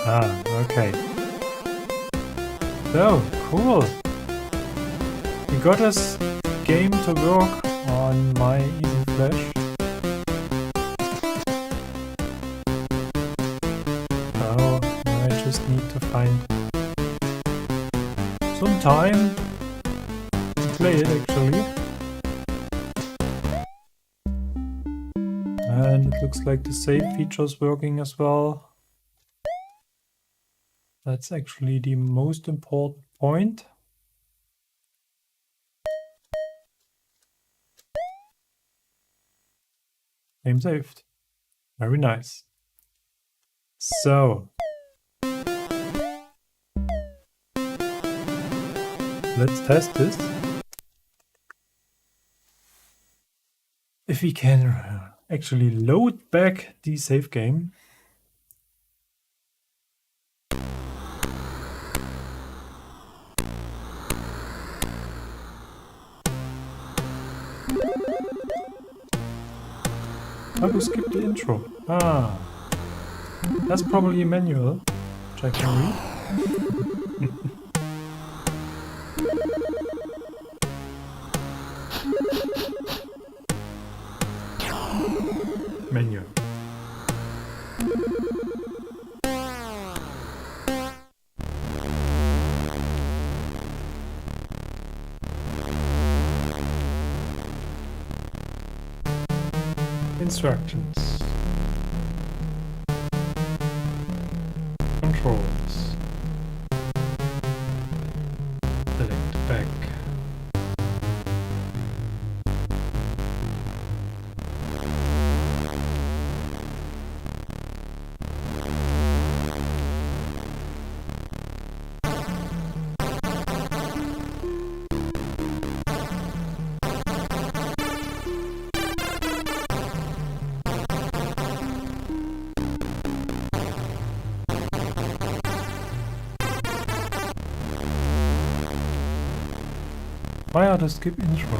Ah, okay. So, cool. We got this game to work on my Easy Flash. Now I just need to find some time to play it actually. And it looks like the save feature is working as well. That's actually the most important point. Game saved. Very nice. So, let's test this. If we can actually load back the save game. How to skip the intro? Ah, that's probably a manual, which I can read. Menu. Instructions. Controls. Select back. Why are the skip intro?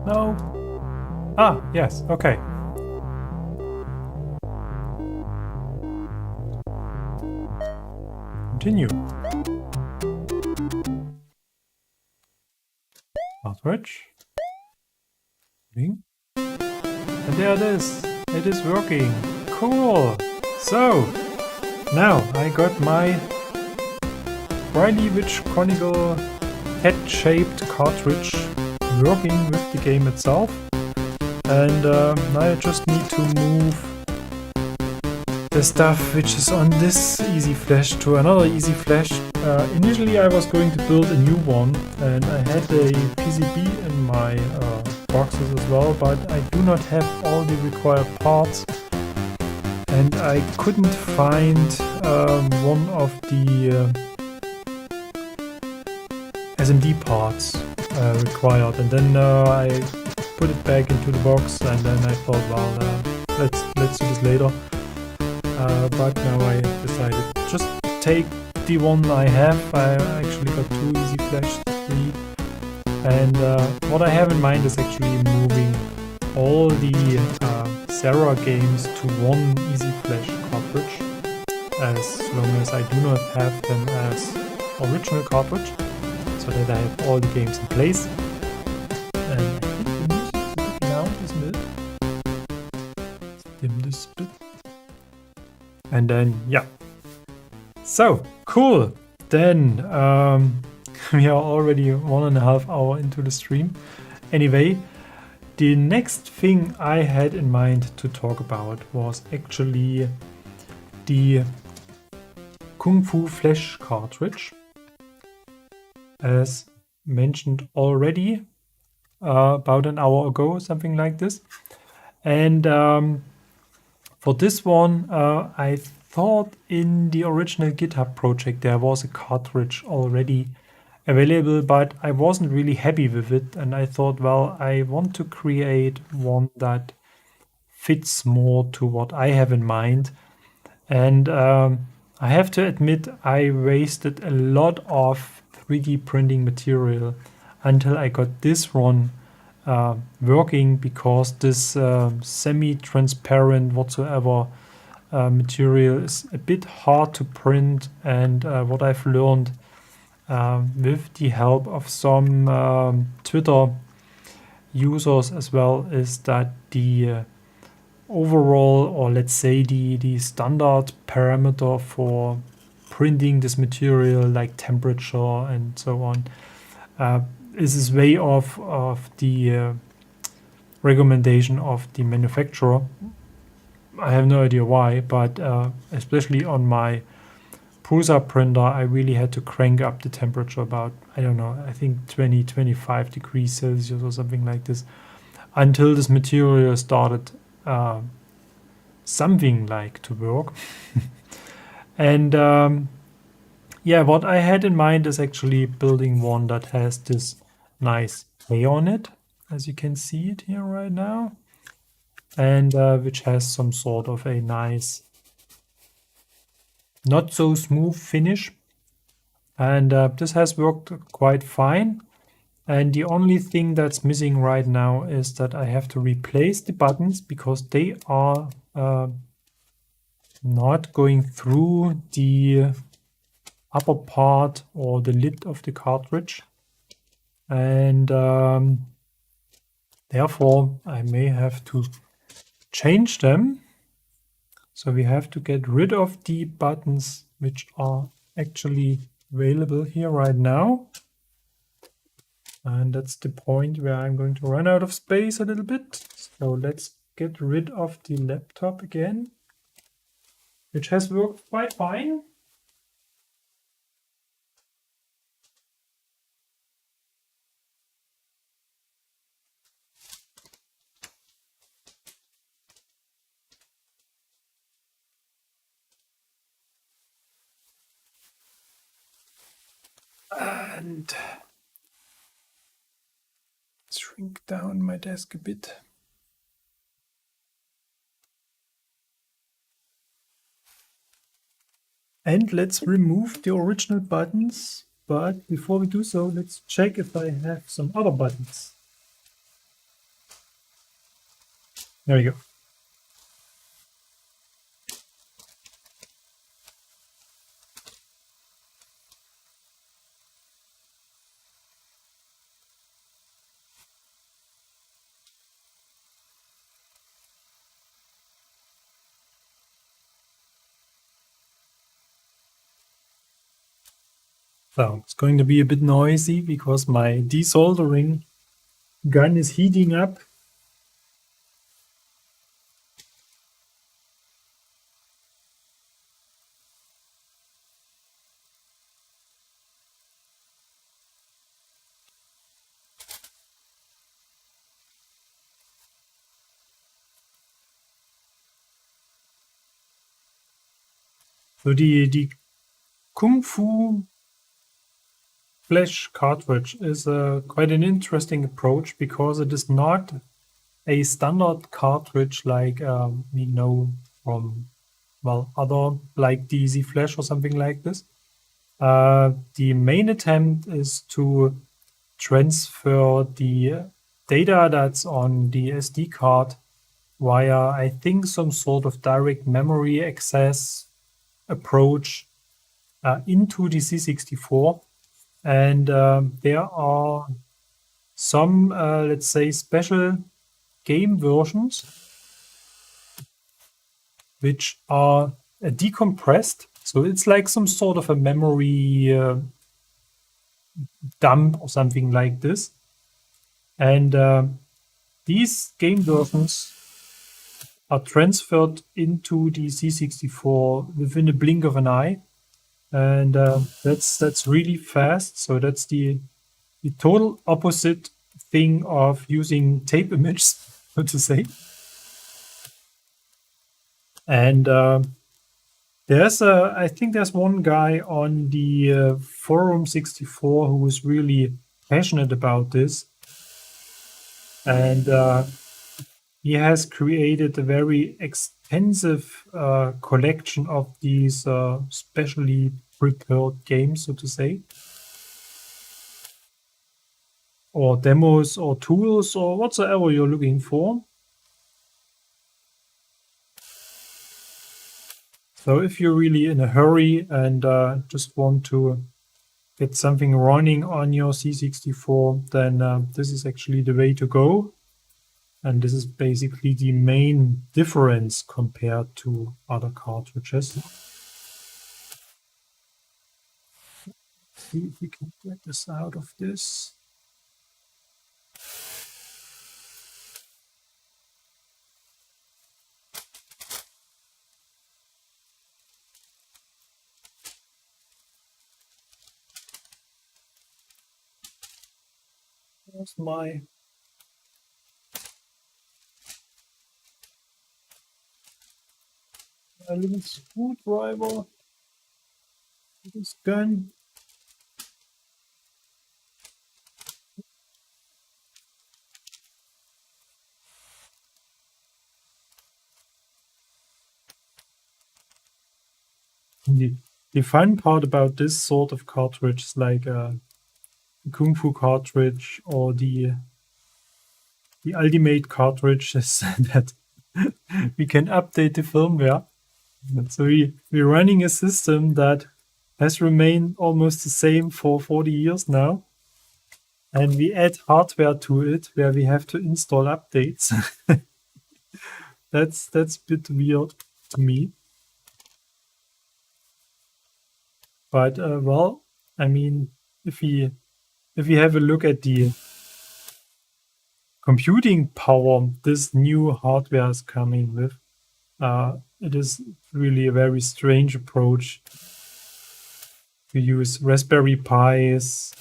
No. Ah, yes, okay. Continue. Cartridge. And there it is. It is working. Cool. So, now I got my Riley Witch conical head-shaped cartridge working with the game itself, and now I just need to move the stuff which is on this easy flash to another easy flash. Initially I was going to build a new one, and I had a PCB in my boxes as well, but I do not have all the required parts, and I couldn't find one of the SMD parts required, and then I put it back into the box, and then I thought, well, let's do this later. But now I decided just take the one I have. I actually got 2 easy flash 3, and what I have in mind is actually moving all the Sarah games to one easy flash cartridge, as long as I do not have them as original cartridge, so that I have all the games in place. And I think the music is a bit loud, isn't it? Let's dim this bit. And then, yeah. So, cool. Then, we are already 1.5 hours into the stream. Anyway, the next thing I had in mind to talk about was actually the Kung Fu Flash cartridge. As mentioned already, about an hour ago, something like this. And for this one, I thought in the original GitHub project there was a cartridge already available, but I wasn't really happy with it, and I thought, well, I want to create one that fits more to what I have in mind. And I have to admit, I wasted a lot of 3D printing material until I got this one working, because this semi-transparent whatsoever material is a bit hard to print, and what I've learned with the help of some Twitter users as well is that the overall, or let's say the standard parameter for printing this material, like temperature and so on, is way off of the recommendation of the manufacturer. I have no idea why, but especially on my Prusa printer, I really had to crank up the temperature about, I don't know, I think 20-25 degrees Celsius or something like this, until this material started something like to work. And yeah, what I had in mind is actually building one that has this nice K on it, as you can see it here right now, and which has some sort of a nice, not so smooth finish. And this has worked quite fine. And the only thing that's missing right now is that I have to replace the buttons, because they are not going through the upper part or the lid of the cartridge. And therefore I may have to change them. So we have to get rid of the buttons which are actually available here right now. And that's the point where I'm going to run out of space a little bit. So let's get rid of the laptop again, which has worked quite fine. And shrink down my desk a bit. And let's remove the original buttons. But before we do so, let's check if I have some other buttons. There we go. So it's going to be a bit noisy because my desoldering gun is heating up. So the Kung Fu Flash cartridge is quite an interesting approach because it is not a standard cartridge like we know from other like DZ Flash or something like this. The main attempt is to transfer the data that's on the SD card via, I think, some sort of direct memory access approach into the C64. And there are some, let's say, special game versions which are decompressed. So it's like some sort of a memory dump or something like this. And these game versions are transferred into the C64 within a blink of an eye. And that's really fast. So that's the total opposite thing of using tape images, so to say. And I think there's one guy on the Forum 64 who is really passionate about this. And he has created a very extensive collection of these specially prepared games, so to say, or demos or tools or whatsoever you're looking for. So if you're really in a hurry and just want to get something running on your C64, then this is actually the way to go. And this is basically the main difference compared to other cartridges. See if we can get this out of this. There's my little screwdriver. This gun. The fun part about this sort of cartridge is like a Kung Fu cartridge or the Ultimate cartridge is that we can update the firmware. So we're running a system that has remained almost the same for 40 years now. And we add hardware to it where we have to install updates. That's a bit weird to me. But I mean, if we have a look at the computing power this new hardware is coming with, it is really a very strange approach to use Raspberry Pis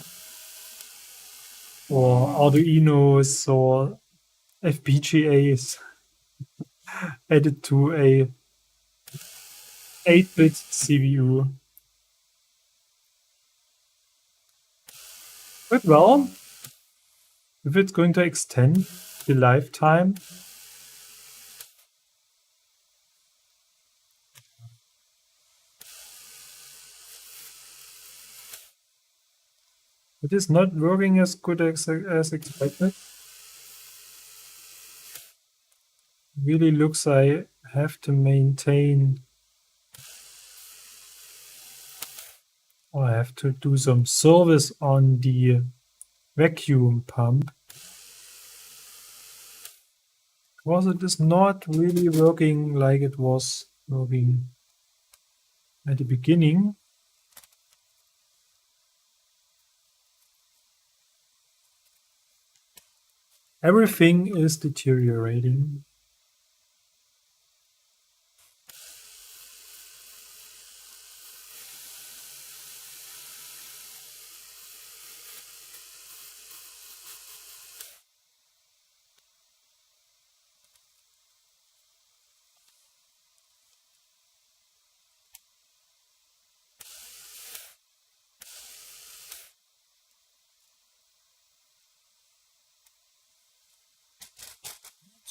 or Arduinos or FPGAs added to a 8-bit CPU. But well, if it's going to extend the lifetime, it is not working as good as expected. Really looks I have to maintain, or I have to do some service on the vacuum pump, because it is not really working like it was working at the beginning. Everything is deteriorating.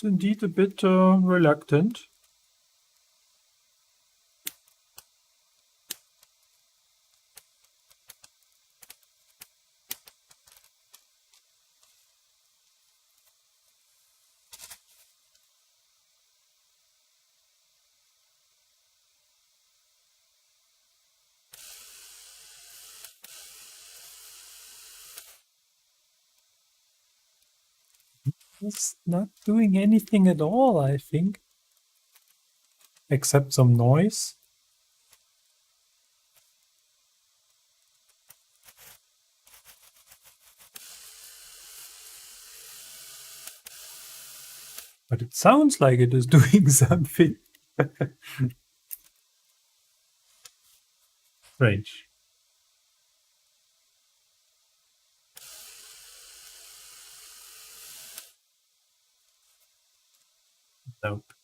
it's indeed a bit reluctant. It's not doing anything at all, I think, except some noise. But it sounds like it is doing something. Strange. Nope.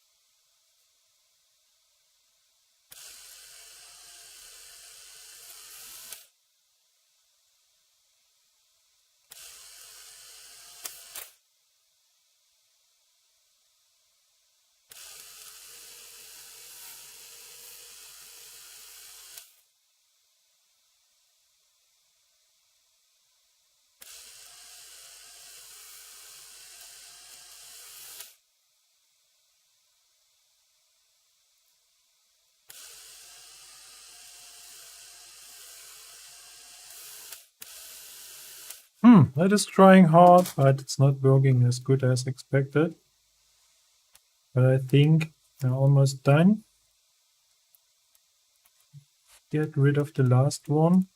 That is trying hard, but it's not working as good as expected. But I think I'm almost done. Get rid of the last one.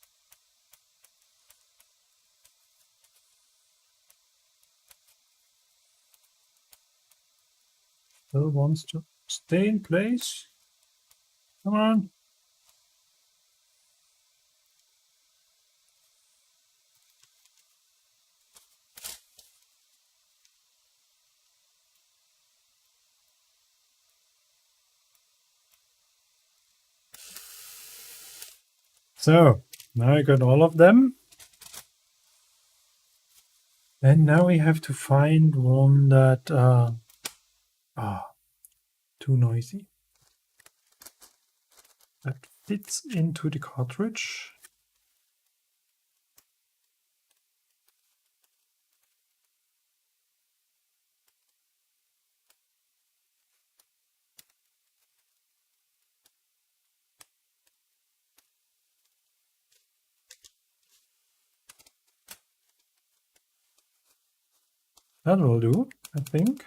Still wants to stay in place. Come on. So now I got all of them. And now we have to find one that too noisy. That fits into the cartridge. That will do, I think.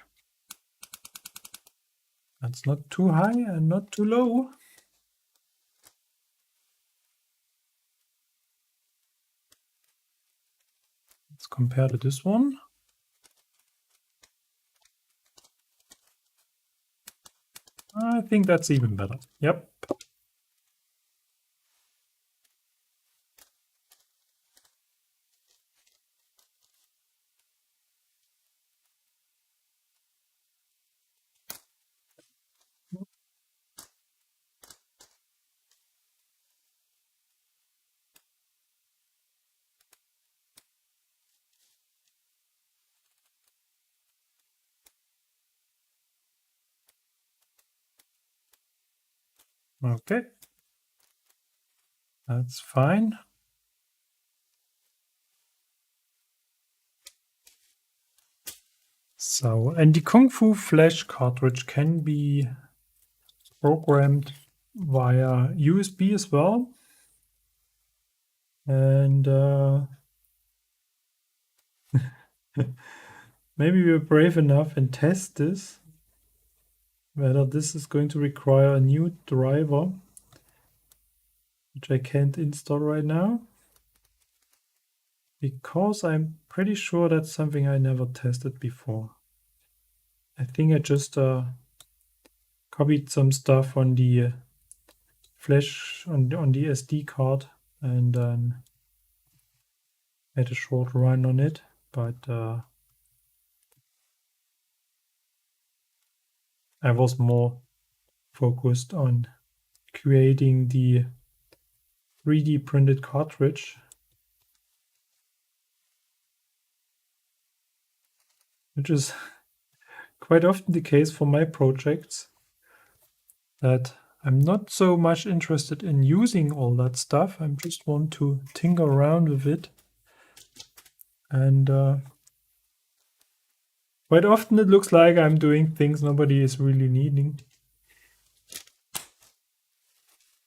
That's not too high and not too low. Let's compare to this one. I think that's even better. Yep. Okay. That's fine. So, and the Kung Fu Flash cartridge can be programmed via USB as well. And maybe we're brave enough and test this, whether this is going to require a new driver, which I can't install right now, because I'm pretty sure that's something I never tested before. I think I just copied some stuff on the flash on the SD card and then had a short run on it, but I was more focused on creating the 3D printed cartridge, which is quite often the case for my projects that I'm not so much interested in using all that stuff. I just want to tinker around with it. And quite often it looks like I'm doing things nobody is really needing.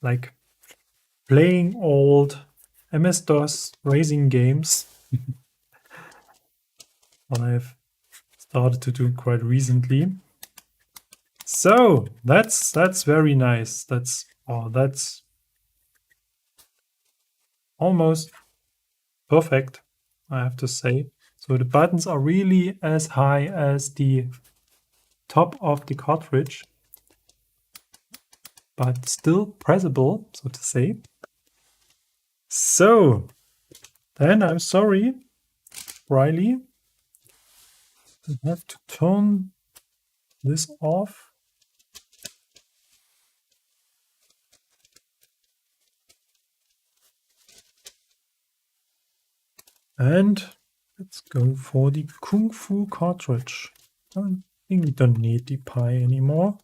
Like playing old MS-DOS racing games. What I've started to do quite recently. So that's very nice. That's almost perfect, I have to say. So the buttons are really as high as the top of the cartridge, but still pressable, so to say. So then I'm sorry, Riley, I have to turn this off. And let's go for the Kung Fu cartridge. I think we don't need the Pi anymore.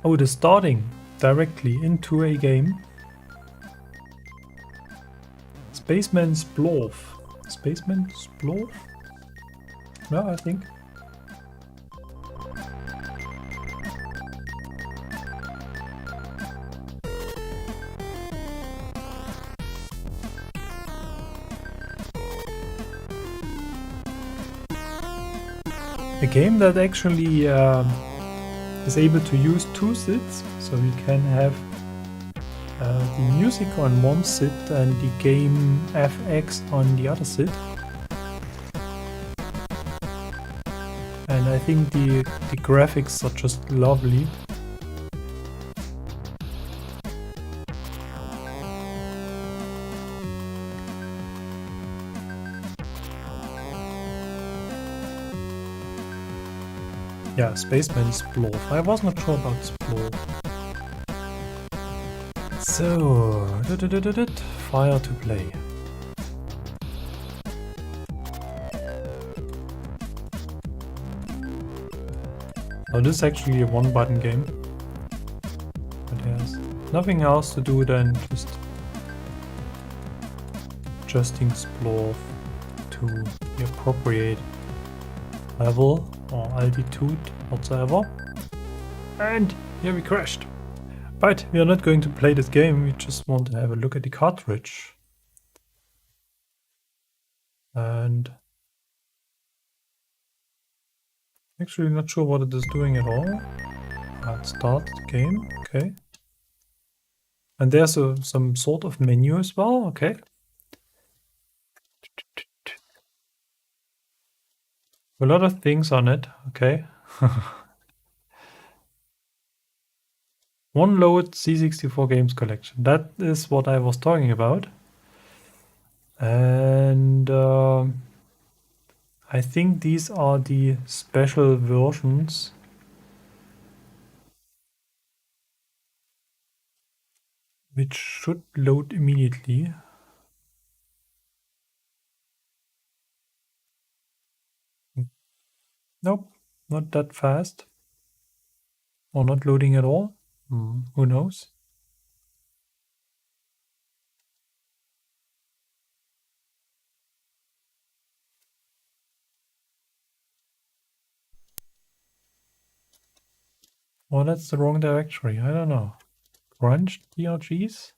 Oh, the starting directly into a game. Spaceman Splorf. Spaceman Splorf? Yeah, I think. A game that actually is able to use two SIDs, so we can have the music on one SID and the game FX on the other SID. And I think the graphics are just lovely. Yeah, Spaceman Splorf. I was not sure about Splorf. So, fire to play. Now this is actually a one-button game. But there's nothing else to do than just adjusting Splorf to the appropriate level or altitude whatsoever. And here we crashed. But we are not going to play this game, we just want to have a look at the cartridge. And actually not sure what it is doing at all. Let's start the game, okay. And there's some sort of menu as well, okay. A lot of things on it, okay. One load C64 games collection. That is what I was talking about. And I think these are the special versions. Which should load immediately. Nope, not that fast. Or not loading at all. Who knows? Or that's the wrong directory. I don't know. Crunch DRGs?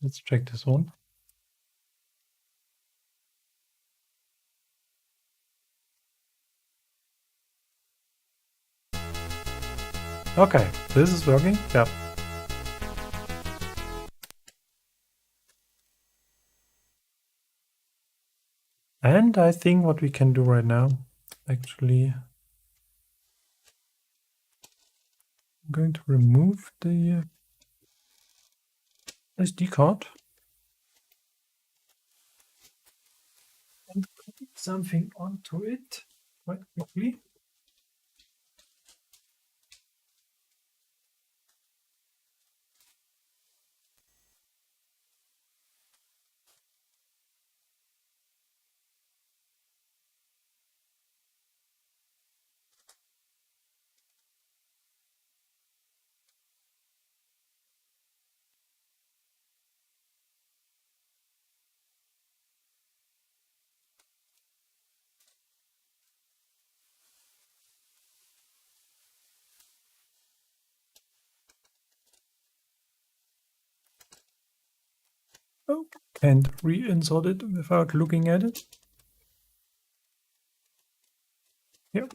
Let's check this one. Okay, this is working. Yeah. And I think what we can do right now, actually, I'm going to remove the SD card and put something onto it quite quickly. Oh, can't reinsert it without looking at it. Yep.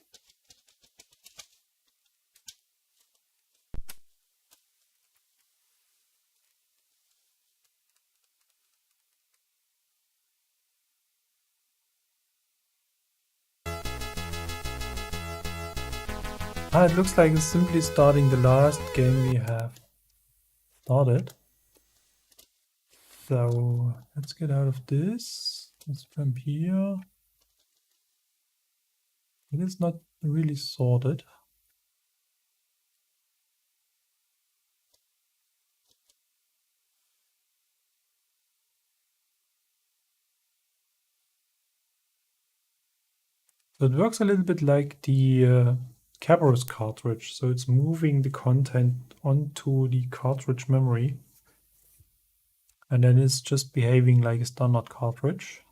It looks like it's simply starting the last game we have started. So let's get out of this. Let's jump here. It is not really sorted. So it works a little bit like the Kerberos cartridge. So it's moving the content onto the cartridge memory. And then it's just behaving like a standard cartridge.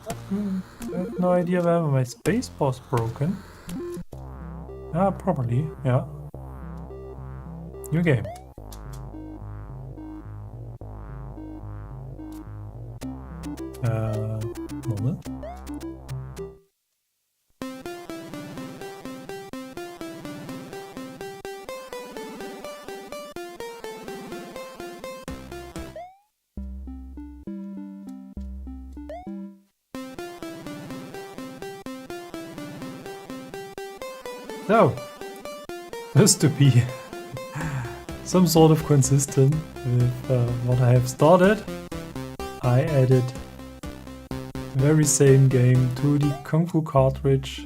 I have no idea whether my spacebar's broken. Ah, probably, yeah. New game. Normal. So, just to be some sort of consistent with what I have started, I added the very same game to the Kung Fu cartridge,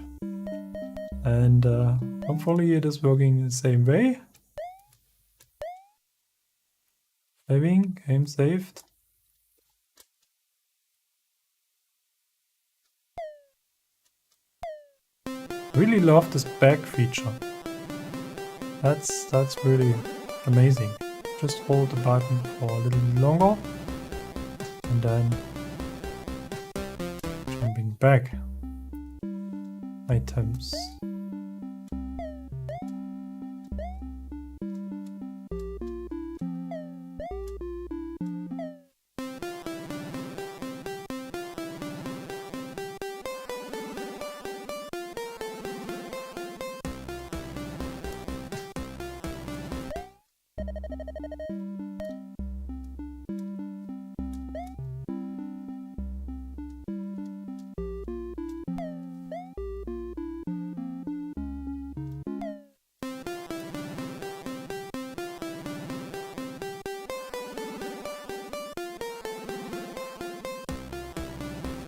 and hopefully it is working the same way. Saving, game saved. Really love this back feature. That's really amazing. Just hold the button for a little bit longer and then jumping back. Items.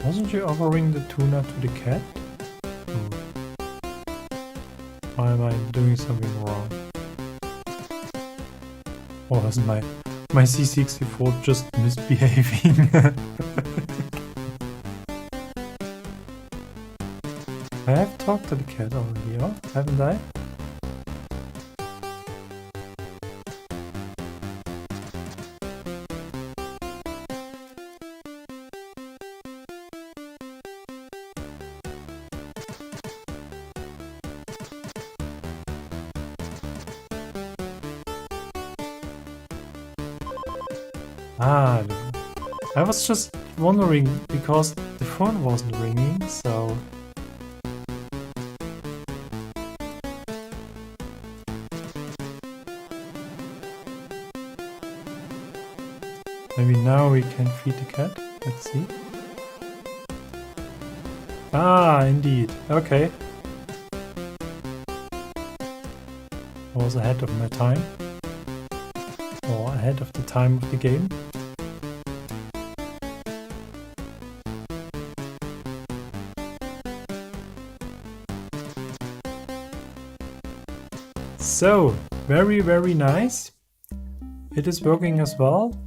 Wasn't you offering the tuna to the cat? Why am I doing something wrong? Or was my C64 just misbehaving? I have talked to the cat over here, haven't I? Ah, I was just wondering because the phone wasn't ringing, so... Maybe now we can feed the cat. Let's see. Ah, indeed. Okay. I was ahead of my time. Or ahead of the time of the game. So, very, very nice. It is working as well.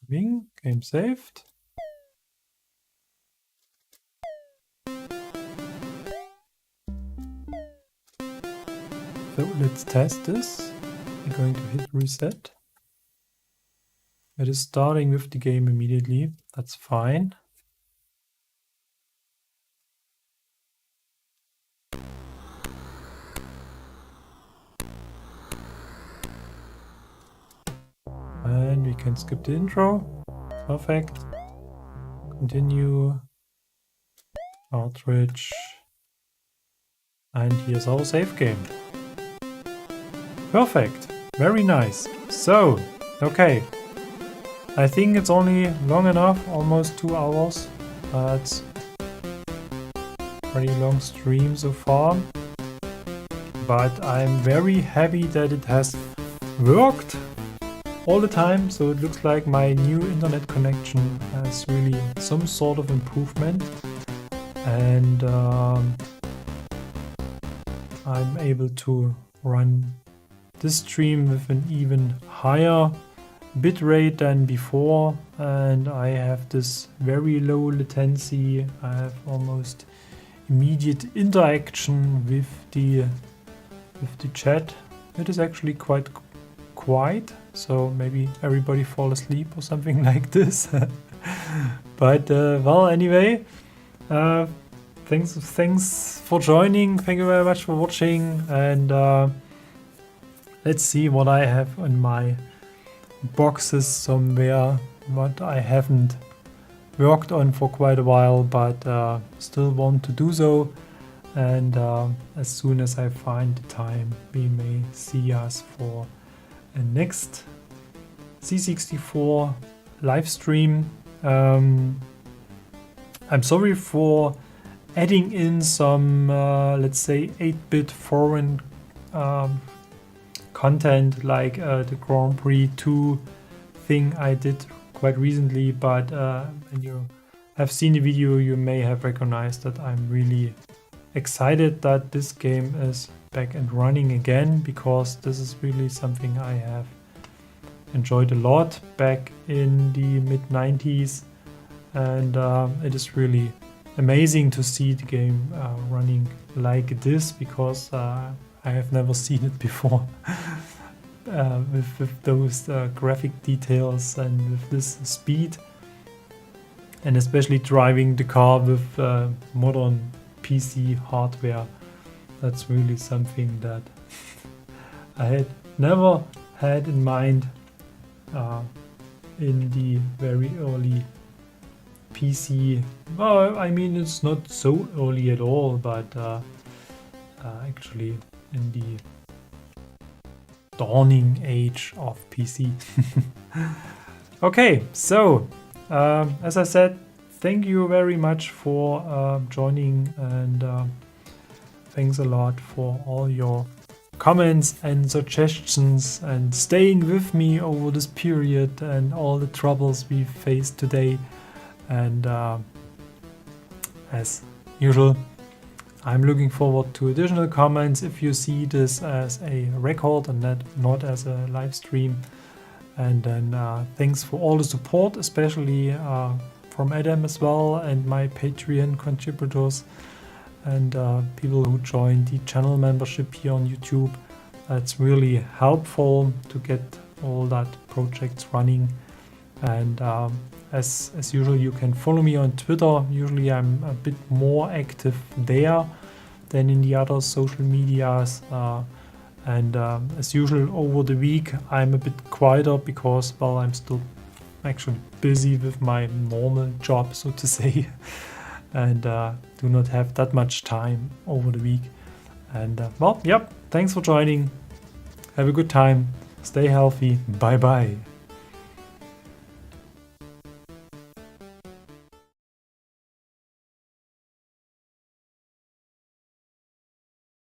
Game saved. So let's test this. I'm going to hit reset. It is starting with the game immediately. That's fine. And we can skip the intro. Perfect. Continue. Cartridge. And here's our save game. Perfect. Very nice. So, okay. I think it's only long enough, almost 2 hours. It's pretty long stream so far. But I'm very happy that it has worked all the time. So it looks like my new internet connection has really some sort of improvement. And I'm able to run this stream with an even higher bitrate than before, and I have this very low latency. I have almost immediate interaction with the chat. It is actually quite quiet, so maybe everybody fall asleep or something like this. But well, anyway, thanks for joining. Thank you very much for watching, and let's see what I have in my boxes somewhere, what I haven't worked on for quite a while, but still want to do so. And as soon as I find the time, we may see us for a next C64 live stream. I'm sorry for adding in some, let's say, 8-bit foreign content like the Grand Prix 2 thing I did quite recently, but when you have seen the video, you may have recognized that I'm really excited that this game is back and running again, because this is really something I have enjoyed a lot back in the mid-90s, and it is really amazing to see the game running like this, because I have never seen it before. With those graphic details and with this speed, and especially driving the car with modern PC hardware. That's really something that I had never had in mind in the very early PC. Well, I mean, it's not so early at all, but actually in the dawning age of PC. Okay, so as I said, thank you very much for joining, and thanks a lot for all your comments and suggestions and staying with me over this period and all the troubles we faced today. And as usual, I'm looking forward to additional comments if you see this as a record and not as a live stream. And then thanks for all the support, especially from Adam as well, and my Patreon contributors, and people who joined the channel membership here on YouTube. That's really helpful to get all that projects running. And as usual, you can follow me on Twitter. Usually I'm a bit more active there than in the other social medias. And as usual, over the week I'm a bit quieter because, well, I'm still actually busy with my normal job, so to say, and do not have that much time over the week. And well, yep, thanks for joining. Have a good time. Stay healthy. Bye bye.